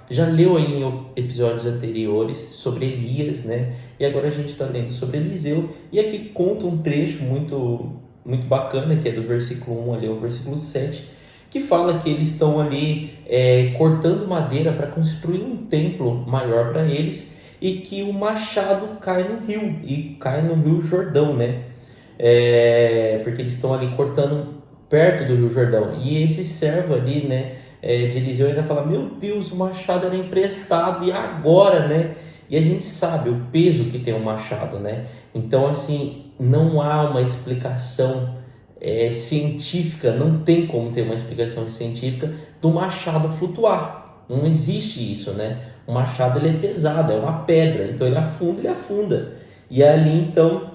já leu aí em episódios anteriores sobre Elias, né, e agora a gente está lendo sobre Eliseu, e aqui conta um trecho muito, muito bacana, que é do versículo 1 ali ao versículo 7, que fala que eles estão ali cortando madeira para construir um templo maior para eles, e que o machado cai no rio, e cai no Rio Jordão, né? Porque eles estão ali cortando perto do Rio Jordão. E esse servo ali, né, de Eliseu ainda fala: meu Deus, o machado era emprestado, e agora, né? E a gente sabe o peso que tem um machado, né? Então, assim, não há uma explicação científica, não tem como ter uma explicação científica do machado flutuar. Não existe isso, né? O machado ele é pesado, é uma pedra, então ele afunda. E ali então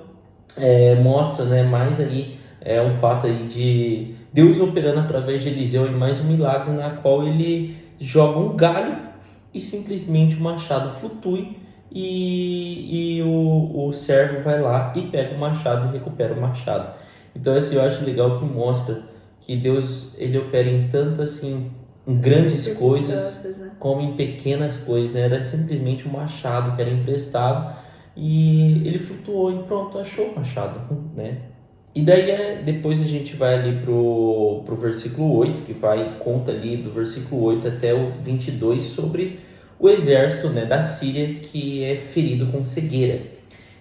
mostra, né, mais aí um fato aí de Deus operando através de Eliseu em mais um milagre, na qual ele joga um galho e simplesmente o machado flutui, e o servo vai lá e pega o machado e recupera o machado. Então, assim, eu acho legal que mostra que Deus ele opera em tanto assim, em grandes coisas, né? como em pequenas coisas, né? Era simplesmente um machado que era emprestado e ele flutuou e pronto, achou o machado, né? E daí depois a gente vai ali pro versículo 8, que conta ali do versículo 8 até o 22 sobre o exército, né, da Síria que é ferido com cegueira.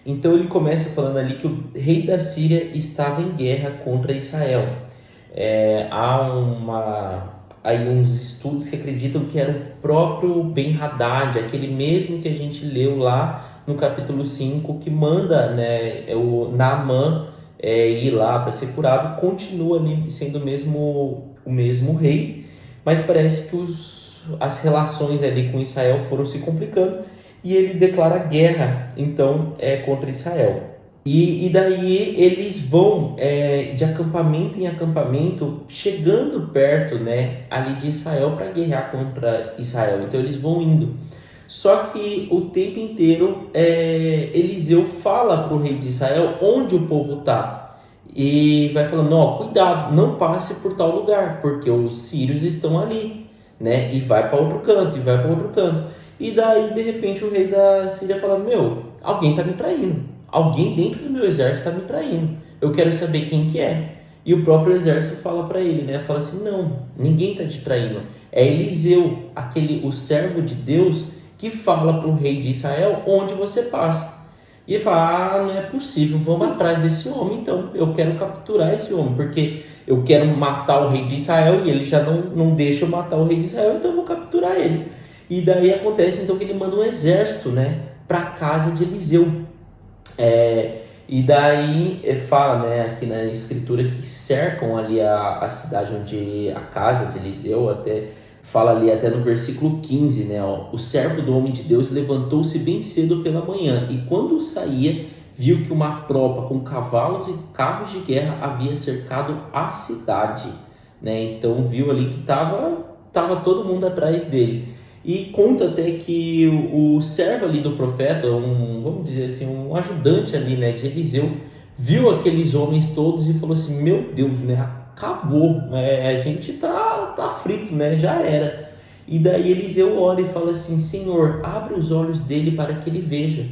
Então ele começa falando ali que o rei da Síria estava em guerra contra Israel. Há aí uns estudos que acreditam que era o próprio Ben-Hadad, aquele mesmo que a gente leu lá no capítulo 5, que manda, né, o Naamã ir lá para ser curado. Continua ali sendo o mesmo rei, mas parece que as relações ali com Israel foram se complicando e ele declara guerra então contra Israel. E daí eles vão de acampamento em acampamento, chegando perto, né, ali de Israel para guerrear contra Israel. Então eles vão indo. Só que o tempo inteiro Eliseu fala para o rei de Israel onde o povo está. E vai falando, ó, cuidado, não passe por tal lugar, porque os sírios estão ali, né? E vai para outro canto, e vai para outro canto. E daí, de repente, o rei da Síria fala, meu, alguém está me traindo. Alguém dentro do meu exército está me traindo. Eu quero saber quem que é. E o próprio exército fala para ele, né? Fala assim, não, ninguém está te traindo. É Eliseu, o servo de Deus, que fala para o rei de Israel onde você passa. E ele fala, não é possível, vamos atrás desse homem então. Eu quero capturar esse homem, porque eu quero matar o rei de Israel e ele já não deixa eu matar o rei de Israel, então eu vou capturar ele. E daí acontece então que ele manda um exército, né, para a casa de Eliseu. E daí fala, né, aqui na escritura que cercam ali a cidade onde a casa de Eliseu, até fala ali até no versículo 15, né, ó, o servo do homem de Deus levantou-se bem cedo pela manhã e quando saía viu que uma tropa com cavalos e carros de guerra havia cercado a cidade, né? Então viu ali que tava todo mundo atrás dele. E conta até que o servo ali do profeta, vamos dizer assim, um ajudante ali, né, de Eliseu, viu aqueles homens todos e falou assim, meu Deus, né, acabou, a gente tá frito, né, já era. E daí Eliseu olha e fala assim, Senhor, abre os olhos dele para que ele veja.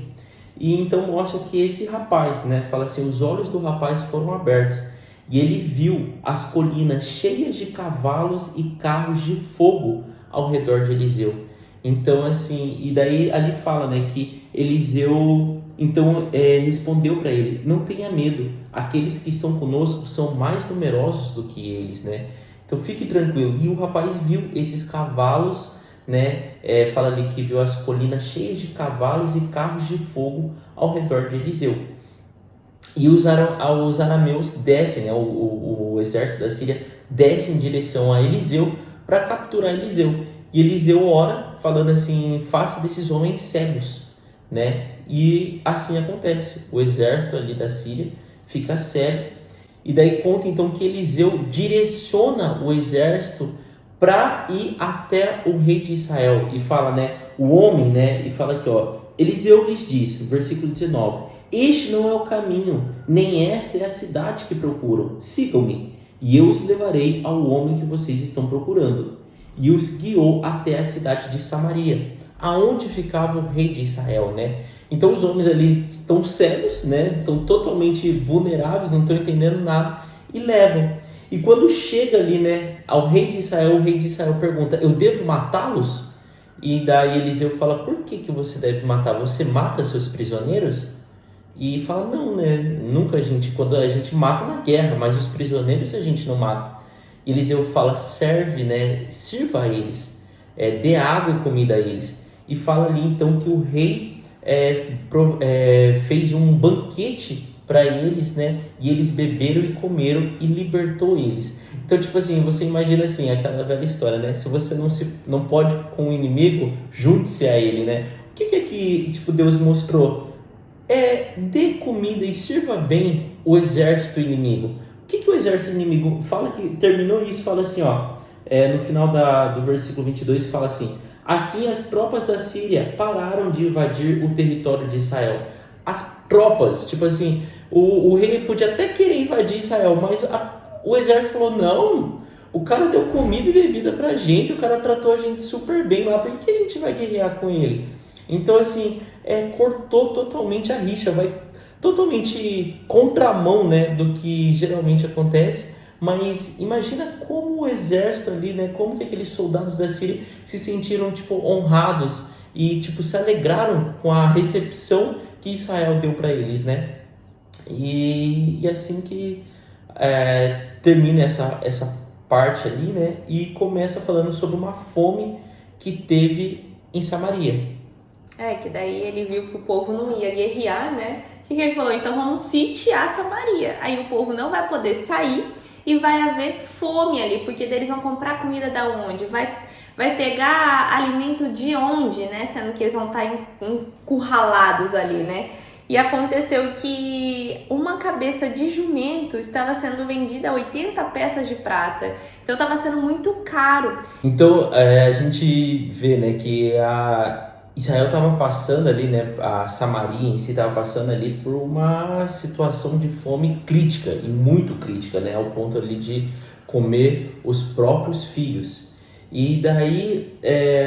E então mostra que esse rapaz, né, fala assim, os olhos do rapaz foram abertos e ele viu as colinas cheias de cavalos e carros de fogo ao redor de Eliseu. Então assim, e daí ali fala, né, que Eliseu então respondeu para ele, não tenha medo, aqueles que estão conosco são mais numerosos do que eles, né? Então fique tranquilo. E o rapaz viu esses cavalos, né? Fala ali que viu as colinas cheias de cavalos e carros de fogo ao redor de Eliseu. E os arameus descem, né? O exército da Síria desce em direção a Eliseu para capturar Eliseu. E Eliseu ora, falando assim, faça desses homens cegos, né? E assim acontece. O exército ali da Síria fica cego. E daí conta então que Eliseu direciona o exército para ir até o rei de Israel. E fala, né? O homem, né? E fala aqui, ó. Eliseu lhes disse, no versículo 19: este não é o caminho, nem esta é a cidade que procuram. Sigam-me, e eu os levarei ao homem que vocês estão procurando. E os guiou até a cidade de Samaria, aonde ficava o rei de Israel, né? Então os homens ali estão cegos, né? Estão totalmente vulneráveis, não estão entendendo nada e levam. E quando chega ali, né, ao rei de Israel, o rei de Israel pergunta, eu devo matá-los? E daí Eliseu fala, por que você deve matar? Você mata seus prisioneiros? E fala, não, né? Nunca quando a gente mata na guerra, mas os prisioneiros a gente não mata. E Eliseu fala, serve, né? Sirva a eles, dê água e comida a eles. E fala ali então que o rei fez um banquete para eles, né? E eles beberam e comeram e libertou eles. Então, tipo assim, você imagina assim, aquela velha história, né? Se você não pode com o inimigo, junte-se a ele, né? O que aqui, tipo, Deus mostrou? Dê comida e sirva bem o exército inimigo. O que o exército inimigo fala? Que terminou isso, fala assim, ó, no final do versículo 22, fala assim, assim as tropas da Síria pararam de invadir o território de Israel. As tropas, tipo assim, o rei podia até querer invadir Israel, mas o exército falou, não, o cara deu comida e bebida pra gente, o cara tratou a gente super bem lá, por que a gente vai guerrear com ele? Então assim, cortou totalmente a rixa, vai totalmente contramão, né, do que geralmente acontece. Mas imagina como o exército ali, né, como que aqueles soldados da Síria se sentiram tipo honrados e tipo se alegraram com a recepção que Israel deu para eles, né? E assim que termina essa parte ali, né, e começa falando sobre uma fome que teve em Samaria. Que daí ele viu que o povo não ia guerrear, né? O que ele falou? Então vamos sitiar Samaria. Aí o povo não vai poder sair e vai haver fome ali, porque daí eles vão comprar comida da onde? Vai pegar alimento de onde, né? Sendo que eles vão estar encurralados ali, né? E aconteceu que uma cabeça de jumento estava sendo vendida a 80 peças de prata. Então estava sendo muito caro. Então, a gente vê, né, que Israel estava passando ali, né, a Samaria em si estava passando ali por uma situação de fome crítica, e muito crítica, né, ao ponto ali de comer os próprios filhos. E daí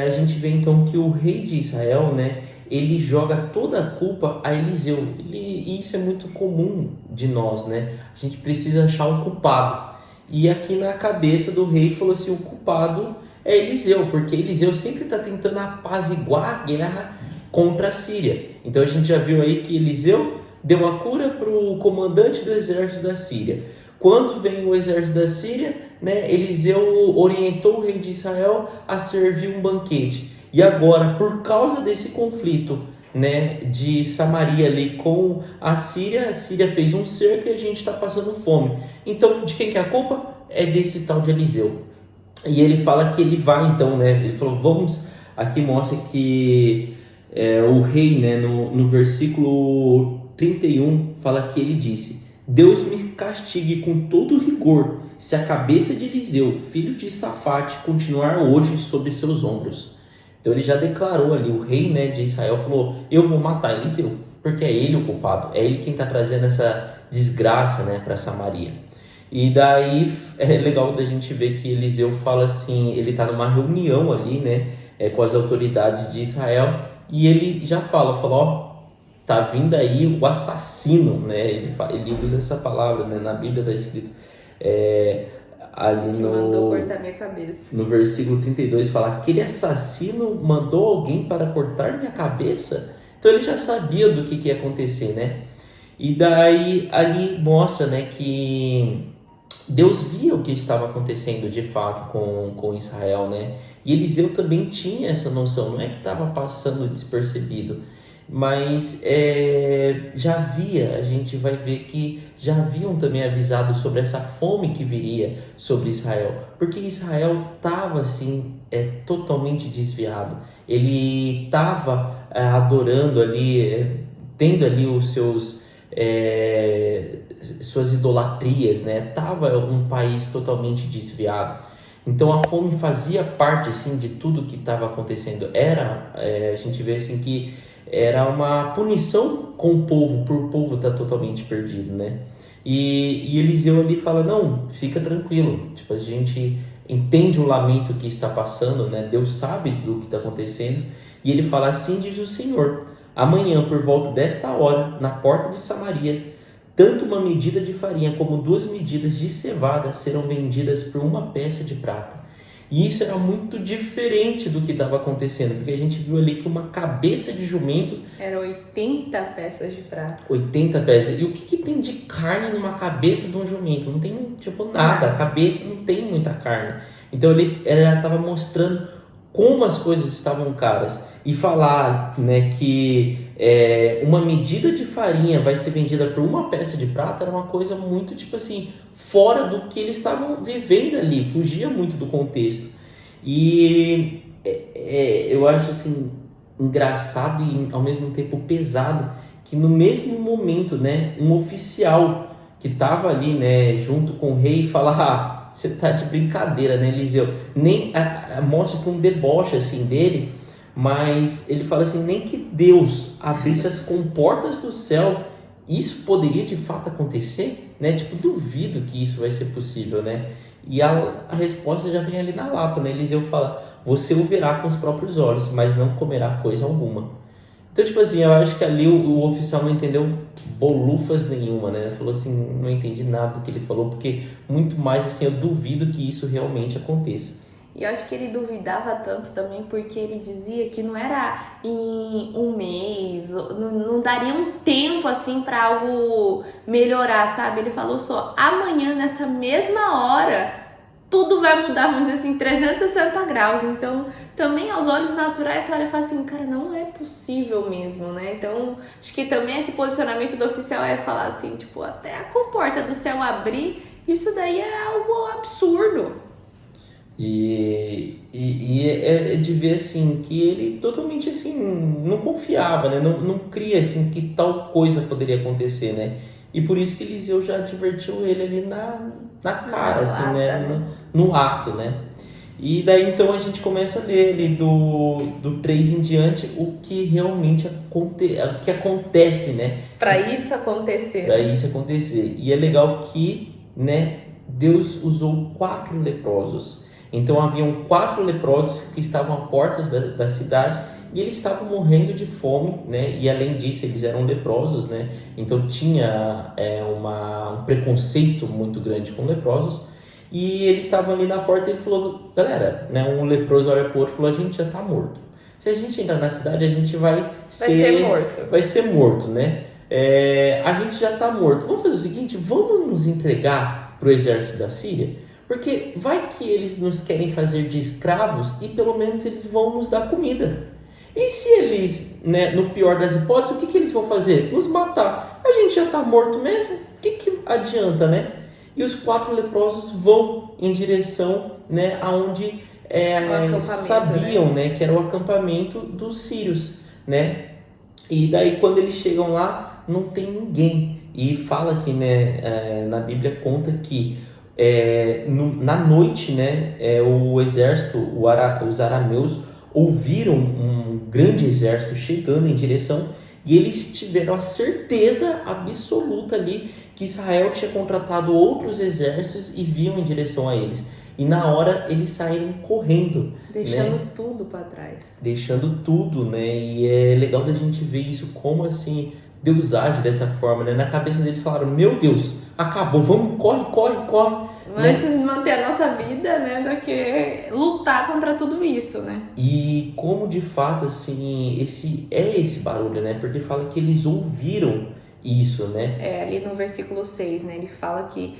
a gente vê então que o rei de Israel, né, ele joga toda a culpa a Eliseu. E isso é muito comum de nós, né? A gente precisa achar um culpado. E aqui na cabeça do rei falou assim, o culpado é Eliseu, porque Eliseu sempre está tentando apaziguar a guerra contra a Síria. Então a gente já viu aí que Eliseu deu a cura para o comandante do exército da Síria. Quando vem o exército da Síria, né, Eliseu orientou o rei de Israel a servir um banquete. E agora, por causa desse conflito, né, de Samaria ali com a Síria fez um cerco e a gente está passando fome. Então, de quem que é a culpa? É desse tal de Eliseu. E ele fala que ele vai então, né? Ele falou, vamos... Aqui mostra que o rei, né, no versículo 31, fala que ele disse: Deus me castigue com todo rigor, se a cabeça de Eliseu, filho de Safate, continuar hoje sobre seus ombros. Então ele já declarou ali, o rei, né, de Israel falou, eu vou matar Eliseu, porque é ele o culpado, é ele quem está trazendo essa desgraça, né, para Samaria. E daí é legal da gente ver que Eliseu fala assim, ele está numa reunião ali, né, com as autoridades de Israel, e ele já fala, ó, tá vindo aí o assassino, né, ele usa essa palavra, né, na Bíblia está escrito, ali que mandou cortar minha cabeça. No versículo 32 fala, aquele assassino mandou alguém para cortar minha cabeça? Então ele já sabia do que ia acontecer, né? E daí ali mostra, né, que Deus via o que estava acontecendo de fato com Israel, né? E Eliseu também tinha essa noção, não é que estava passando despercebido, mas já havia, a gente vai ver que já haviam também avisado sobre essa fome que viria sobre Israel, porque Israel estava assim, totalmente desviado, ele estava adorando ali, tendo ali os seus suas idolatrias, né? Tava um país totalmente desviado. Então a fome fazia parte assim de tudo que estava acontecendo. A gente vê assim que era uma punição com o povo, por o povo estar totalmente perdido, né? E Eliseu ali fala, não, fica tranquilo, tipo, a gente entende o lamento que está passando, né? Deus sabe do que está acontecendo, e ele fala, assim diz o Senhor, amanhã por volta desta hora, na porta de Samaria, tanto uma medida de farinha como 2 medidas de cevada serão vendidas por 1 peça de prata. E isso era muito diferente do que estava acontecendo, porque a gente viu ali que uma cabeça de jumento... Era 80 peças de prata. 80 peças. E o que tem de carne numa cabeça de um jumento? Não tem, tipo, nada. A cabeça não tem muita carne. Então ele estava mostrando como as coisas estavam caras. E falar, né, que uma medida de farinha vai ser vendida por 1 peça de prata era uma coisa muito, tipo assim, fora do que eles estavam vivendo ali, fugia muito do contexto. E eu acho assim, engraçado e ao mesmo tempo pesado, que no mesmo momento, né, um oficial que estava ali, né, junto com o rei, fala, você tá de brincadeira, né, Eliseu? Nem mostra que um deboche assim dele, mas ele fala assim, nem que Deus abrisse as comportas do céu, isso poderia de fato acontecer, né? Tipo, duvido que isso vai ser possível, né? E a resposta já vem ali na lata, né? Eliseu fala, você o verá com os próprios olhos, mas não comerá coisa alguma. Então, tipo assim, eu acho que ali o oficial não entendeu bolufas nenhuma, né? Ele falou assim, não entendi nada do que ele falou, porque muito mais assim, eu duvido que isso realmente aconteça. E eu acho que ele duvidava tanto também porque ele dizia que não era em um mês, não daria um tempo assim para algo melhorar, sabe? Ele falou só, amanhã nessa mesma hora tudo vai mudar, vamos dizer assim, 360 graus. Então, também aos olhos naturais, você olha e fala assim, cara, não é possível mesmo, né? Então, acho que também esse posicionamento do oficial é falar assim, tipo, até a comporta do céu abrir, isso daí é algo absurdo. E é de ver assim que ele totalmente assim não confiava, né? Não cria assim que tal coisa poderia acontecer, né? E por isso que Eliseu já advertiu ele ali na cara, Na assim, lata, né? né? No ato, né? E daí então a gente começa a ler ali do 3 em diante o que realmente o que acontece, né? Para isso acontecer, Para né? isso acontecer. E é legal que, né, Deus usou 4 leprosos. Então haviam 4 leprosos que estavam à portas da cidade e eles estavam morrendo de fome, né? E além disso eles eram leprosos, né? Então tinha um preconceito muito grande com leprosos. E eles estavam ali na porta e ele falou, galera, né? Um leproso olha para o outro e falou, a gente já está morto. Se a gente entrar na cidade, a gente Vai ser morto. vai ser morto, né? A gente já está morto. Vamos fazer o seguinte: vamos nos entregar para o exército da Síria, porque vai que eles nos querem fazer de escravos e pelo menos eles vão nos dar comida. E se eles, né, no pior das hipóteses, o que eles vão fazer? Nos matar. A gente já está morto mesmo? O que adianta, né? E os 4 leprosos vão em direção, né, aonde sabiam, né, que era o acampamento dos sírios, né? E daí quando eles chegam lá, não tem ninguém. E fala que, né, na Bíblia conta que na noite, né, o exército, os arameus, ouviram um grande exército chegando em direção e eles tiveram a certeza absoluta ali que Israel tinha contratado outros exércitos e vinham em direção a eles. E na hora eles saíram correndo, Deixando né? tudo para trás. Deixando tudo, né? E é legal da gente ver isso, como assim Deus age dessa forma, né? Na cabeça deles falaram, meu Deus, acabou, vamos, corre, corre, corre, né? Antes de manter a nossa vida, né, do que lutar contra tudo isso, né? E como de fato, assim, esse barulho, né? Porque fala que eles ouviram isso, né? Ali no versículo 6, né, ele fala que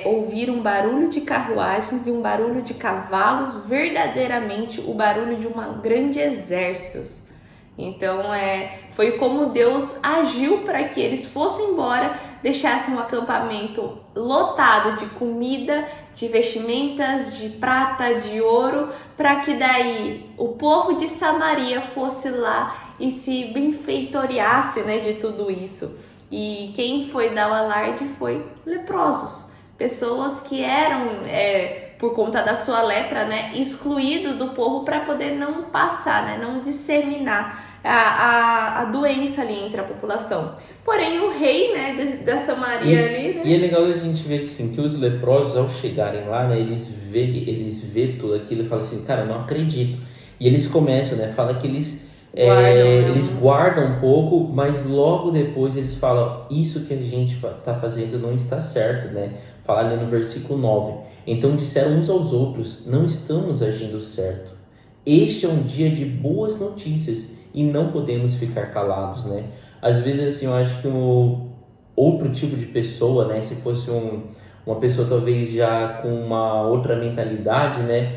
ouviram um barulho de carruagens e um barulho de cavalos, verdadeiramente o barulho de um grande exército. Então, foi como Deus agiu para que eles fossem embora, deixassem um acampamento lotado de comida, de vestimentas, de prata, de ouro, para que daí o povo de Samaria fosse lá e se benfeitoriasse, né, de tudo isso. E quem foi dar o alarde foi leprosos, pessoas que eram, por conta da sua lepra, né, excluídos do povo para poder não passar, né, não disseminar a doença ali entre a população. Porém, o rei, né, da Samaria ali, né? E é legal a gente ver que, assim, que os leprosos, ao chegarem lá, né, eles vê tudo aquilo e falam assim, cara, eu não acredito. E eles começam, né, fala que eles guardam um pouco, mas logo depois eles falam, isso que a gente está fazendo não está certo, né? Fala ali no versículo 9. Então disseram uns aos outros, não estamos agindo certo. Este é um dia de boas notícias e não podemos ficar calados, né? Às vezes, assim, eu acho que outro tipo de pessoa, né? Se fosse uma pessoa talvez já com uma outra mentalidade, né?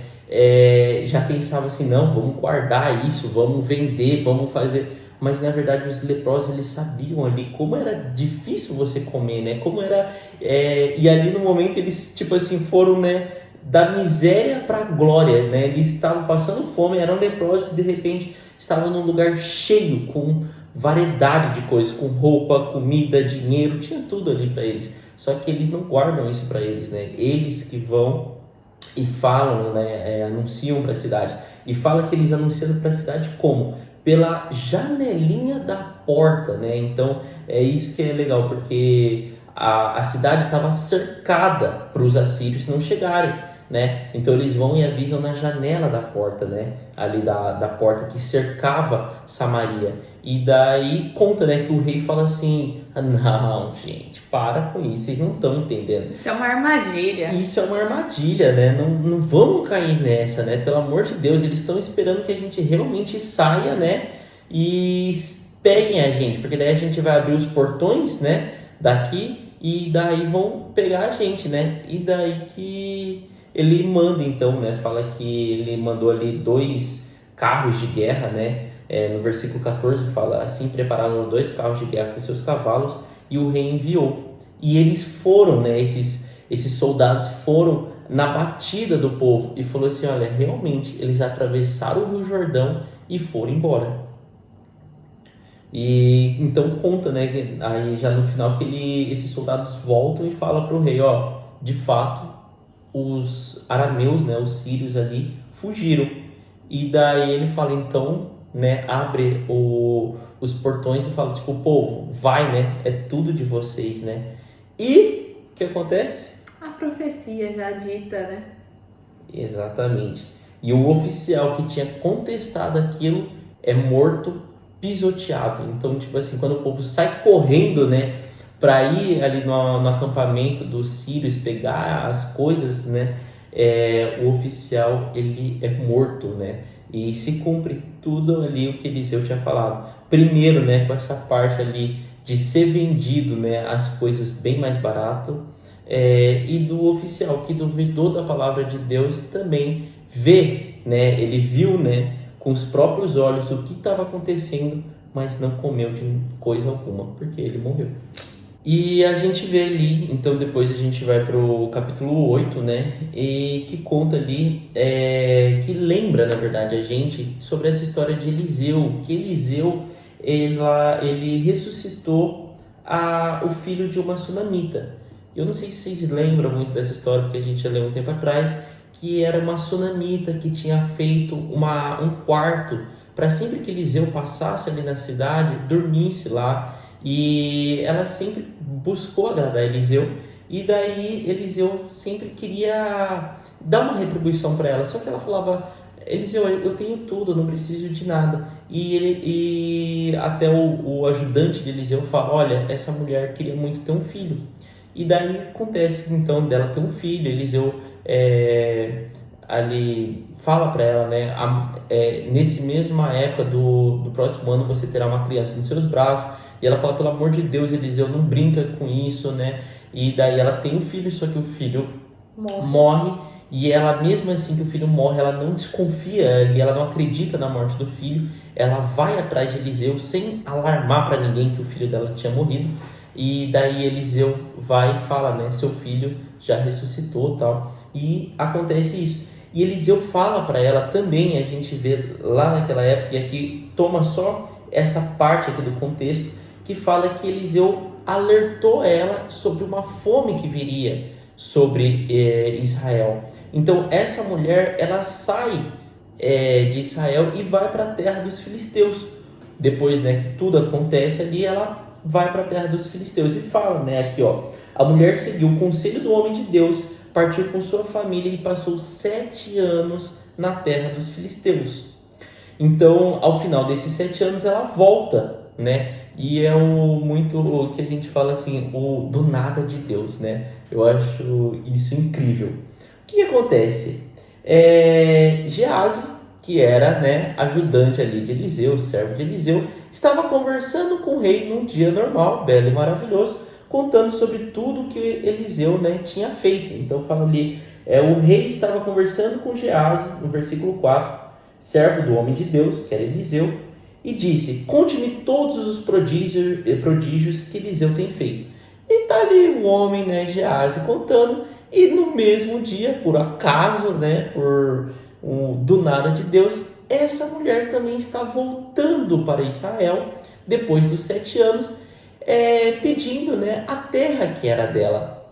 Já pensava assim, não, vamos guardar isso, vamos vender, vamos fazer. Mas na verdade os leprosos, eles sabiam ali como era difícil você comer, né? Como era. E ali no momento eles, tipo assim, foram, né, da miséria para a glória, né? Eles estavam passando fome, eram leprosos e de repente estavam num lugar cheio, com variedade de coisas, com roupa, comida, dinheiro, tinha tudo ali para eles. Só que eles não guardam isso para eles, né? Eles que vão e falam, né, anunciam para a cidade. E fala que eles anunciam para a cidade como? Pela janelinha da porta, né? Então é isso que é legal, porque a cidade estava cercada para os assírios não chegarem, né? Então eles vão e avisam na janela da porta, né? Ali da porta que cercava Samaria. E daí conta, né, que o rei fala assim, não, gente, para com isso, vocês não estão entendendo. Isso é uma armadilha. Isso é uma armadilha, né? Não vamos cair nessa, né? Pelo amor de Deus, eles estão esperando que a gente realmente saia, né? E peguem a gente, porque daí a gente vai abrir os portões, né? Daqui, e daí vão pegar a gente, né? E daí que ele manda, então, né? Fala que ele mandou ali 2 carros de guerra, né? No versículo 14 fala, assim prepararam 2 carros de guerra com seus cavalos e o rei enviou. E eles foram, né? Esses soldados foram na batida do povo e falou assim: olha, realmente eles atravessaram o Rio Jordão e foram embora. E então conta, né, aí já no final que esses soldados voltam e falam para o rei: ó, de fato os arameus, né, os sírios ali fugiram. E daí ele fala, então, né, abre os portões e fala, tipo, povo, vai, né, é tudo de vocês, né. E o que acontece? A profecia já dita, né? Exatamente. E o oficial que tinha contestado aquilo é morto, pisoteado. Então, tipo assim, quando o povo sai correndo, né, para ir ali no acampamento dos sírios pegar as coisas, né, o oficial ele é morto, né, e se cumpre tudo ali o que Eliseu tinha falado. Primeiro, né, com essa parte ali de ser vendido, né, as coisas bem mais barato, e do oficial que duvidou da palavra de Deus também vê, né, ele viu, né, com os próprios olhos o que estava acontecendo, mas não comeu de coisa alguma, porque ele morreu. E a gente vê ali, então depois a gente vai para o capítulo 8, né? E que conta ali, que lembra, na verdade, a gente sobre essa história de Eliseu, que Eliseu, ele ressuscitou o filho de uma sunamita. Eu não sei se vocês lembram muito dessa história, porque a gente já leu um tempo atrás, que era uma sunamita que tinha feito um quarto para sempre que Eliseu passasse ali na cidade, dormisse lá. E ela sempre buscou agradar Eliseu, e daí Eliseu sempre queria dar uma retribuição para ela, só que ela falava: Eliseu, eu tenho tudo, eu não preciso de nada. E até o ajudante de Eliseu fala: olha, essa mulher queria muito ter um filho. E daí acontece então dela ter um filho. Eliseu ali fala para ela, né, nesse mesma época do próximo ano você terá uma criança nos seus braços. E ela fala: pelo amor de Deus, Eliseu, não brinca com isso, né? E daí ela tem um filho, só que o filho morre. E ela, mesmo assim que o filho morre, ela não desconfia e ela não acredita na morte do filho. Ela vai atrás de Eliseu sem alarmar para ninguém que o filho dela tinha morrido. E daí Eliseu vai e fala, né, seu filho já ressuscitou, tal. E acontece isso. E Eliseu fala para ela também, a gente vê lá naquela época, e aqui toma só essa parte aqui do contexto, que fala que Eliseu alertou ela sobre uma fome que viria sobre Israel. Então essa mulher, ela sai de Israel e vai para a terra dos filisteus. Depois, né, que tudo acontece ali, ela vai para a terra dos filisteus e fala, né, aqui, ó: a mulher seguiu o conselho do homem de Deus, partiu com sua família e passou 7 anos na terra dos filisteus. Então, ao final desses 7 anos, ela volta, né? E é o que a gente fala assim, o do nada de Deus, né? Eu acho isso incrível. O que acontece? Geazi, que era, né, ajudante ali de Eliseu, servo de Eliseu, estava conversando com o rei num dia normal, belo e maravilhoso, contando sobre tudo que Eliseu, né, tinha feito. Então fala ali, o rei estava conversando com Geazi, no versículo 4, servo do homem de Deus, que era Eliseu, e disse: conte-me todos os prodígios que Eliseu tem feito. E tá ali o homem, né, Geazi, contando, e no mesmo dia, por acaso, né, do nada de Deus, essa mulher também está voltando para Israel, depois dos 7 anos, pedindo, né, a terra que era dela.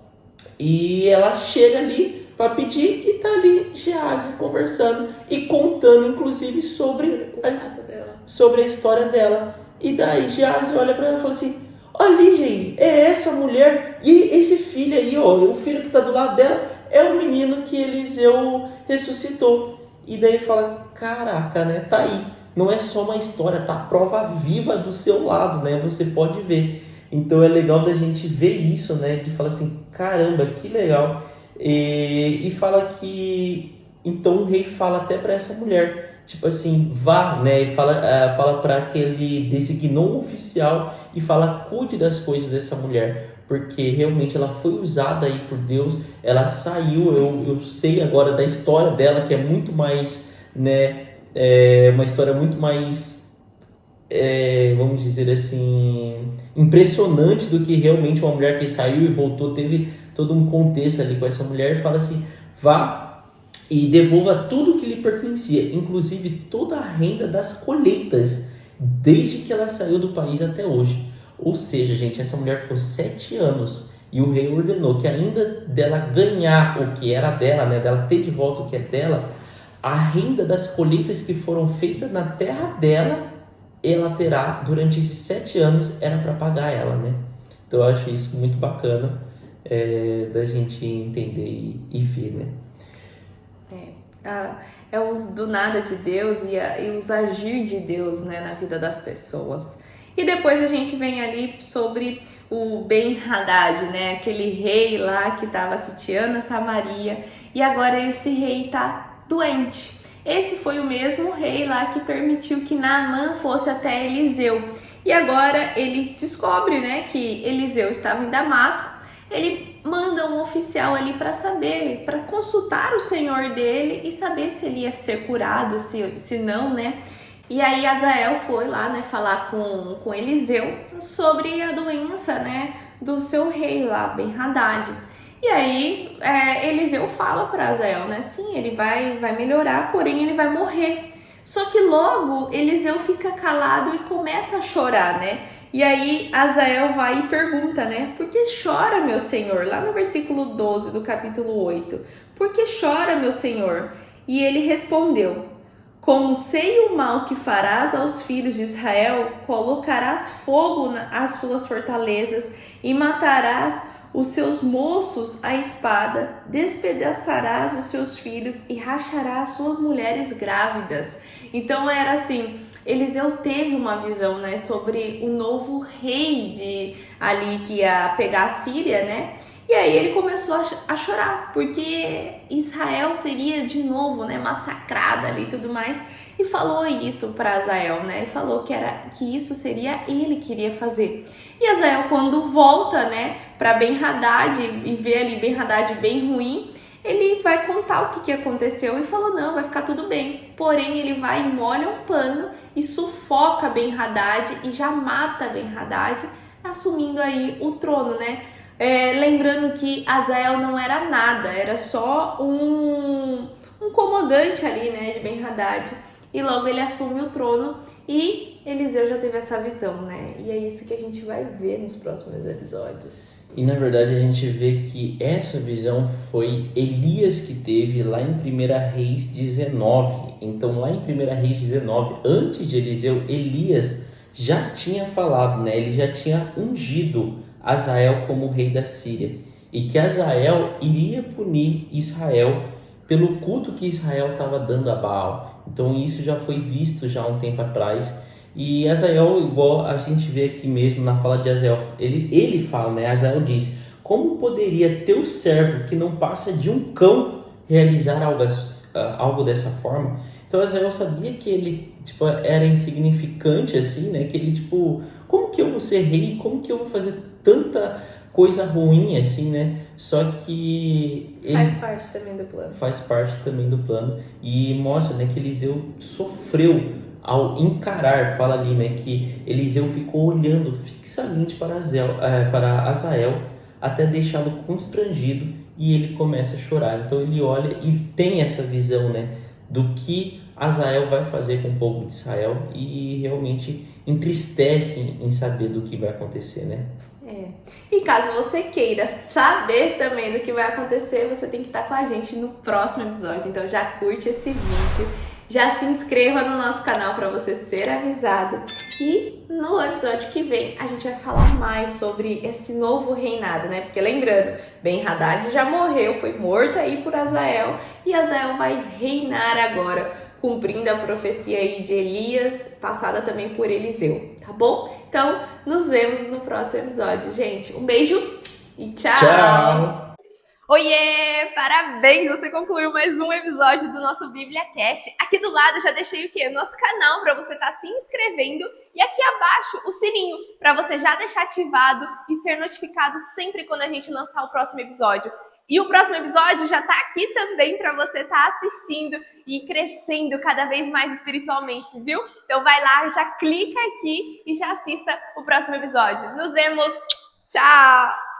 E ela chega ali para pedir e tá ali Geazi conversando e contando, inclusive, sobre a história dela. E daí Geazi olha para ela e fala assim: ali, rei, é essa mulher, e esse filho aí, ó, o filho que está do lado dela é o menino que Eliseu ressuscitou. E daí fala: caraca, né, tá aí, não é só uma história, tá a prova viva do seu lado, né, você pode ver. Então é legal da gente ver isso, né, de falar assim: caramba, que legal. E fala que, então o rei fala até para essa mulher, tipo assim, vá, né, e fala para aquele, designou um oficial e fala: cuide das coisas dessa mulher, porque realmente ela foi usada aí por Deus, ela saiu, eu sei agora da história dela, que é muito mais, né, uma história muito mais, vamos dizer assim, impressionante do que realmente uma mulher que saiu e voltou. Teve todo um contexto ali com essa mulher. Fala assim: vá e devolva tudo que lhe pertencia, inclusive toda a renda das colheitas, desde que ela saiu do país até hoje. Ou seja, gente, essa mulher ficou 7 anos e o rei ordenou que ainda dela ganhar o que era dela, né, dela ter de volta o que é dela, a renda das colheitas que foram feitas na terra dela, ela terá durante esses 7 anos, era para pagar ela, né? Então eu acho isso muito bacana da gente entender e ver, né? É os do nada de Deus e os agir de Deus, né, na vida das pessoas. E depois a gente vem ali sobre o Ben-Hadad, né, aquele rei lá que estava sitiando a Samaria, e agora esse rei está doente. Esse foi o mesmo rei lá que permitiu que Naamã fosse até Eliseu. E agora ele descobre, né, que Eliseu estava em Damasco. Ele manda um oficial ali para saber, para consultar o senhor dele e saber se ele ia ser curado, se não, né? E aí Azael foi lá, né, falar com Eliseu sobre a doença, né, do seu rei lá, Ben-Hadad. E aí Eliseu fala para Azael, né, sim, ele vai melhorar, porém ele vai morrer. Só que logo Eliseu fica calado e começa a chorar, né? E aí Azael vai e pergunta, né? Por que chora, meu senhor? Lá no versículo 12 do capítulo 8. Por que chora, meu senhor? E ele respondeu: como sei o mal que farás aos filhos de Israel, colocarás fogo às suas fortalezas e matarás os seus moços à espada, despedaçarás os seus filhos e racharás suas mulheres grávidas. Então era assim, Eliseu teve uma visão, né, sobre o novo rei ali que ia pegar a Síria, né? E aí ele começou a chorar, porque Israel seria de novo, né, massacrada ali e tudo mais. E falou isso para Azael, né? E falou que isso seria ele que iria fazer. E Azael, quando volta, né, para Ben-Hadad e vê ali Ben-Hadad bem ruim, ele vai contar o que aconteceu e falou, não, vai ficar tudo bem. Porém, ele vai e molha um pano e sufoca Ben-Hadad e já mata Ben-Hadad, assumindo aí o trono, né? Lembrando que Azael não era nada, era só um comandante ali, né, de Ben-Hadad. E logo ele assume o trono e Eliseu já teve essa visão, né? E é isso que a gente vai ver nos próximos episódios. E na verdade a gente vê que essa visão foi Elias que teve lá em 1 Reis 19. Então lá em 1 Reis 19, antes de Eliseu, Elias já tinha falado, né? Ele já tinha ungido Azael como rei da Síria. E que Azael iria punir Israel pelo culto que Israel estava dando a Baal. Então isso já foi visto já há um tempo atrás. E Azael, igual a gente vê aqui mesmo na fala de Azael, ele fala, né? Azael diz: como poderia teu servo que não passa de um cão realizar algo dessa forma? Então Azael sabia que ele era insignificante assim, né? Que ele como que eu vou ser rei? Como que eu vou fazer tanta coisa ruim assim, né? Só que ele faz parte também do plano. Faz parte também do plano e mostra, né, que Eliseu sofreu ao encarar, fala ali, né, que Eliseu ficou olhando fixamente para Azael até deixá-lo constrangido e ele começa a chorar. Então ele olha e tem essa visão, né, do que Azael vai fazer com o povo de Israel e realmente entristece em saber do que vai acontecer, né? E caso você queira saber também do que vai acontecer, você tem que estar com a gente no próximo episódio. Então já curte esse vídeo, já se inscreva no nosso canal para você ser avisado. E no episódio que vem a gente vai falar mais sobre esse novo reinado, né? Porque lembrando, Ben-Hadad já morreu, foi morto aí por Azael, e Azael vai reinar agora, cumprindo a profecia aí de Elias, passada também por Eliseu, tá bom? Então, nos vemos no próximo episódio, gente. Um beijo e tchau! Tchau! Oiê! Parabéns! Você concluiu mais um episódio do nosso Bíblia Cast. Aqui do lado eu já deixei o quê? O nosso canal para você estar se inscrevendo e aqui abaixo o sininho para você já deixar ativado e ser notificado sempre quando a gente lançar o próximo episódio. E o próximo episódio já tá aqui também para você estar assistindo e crescendo cada vez mais espiritualmente, viu? Então vai lá, já clica aqui e já assista o próximo episódio. Nos vemos! Tchau!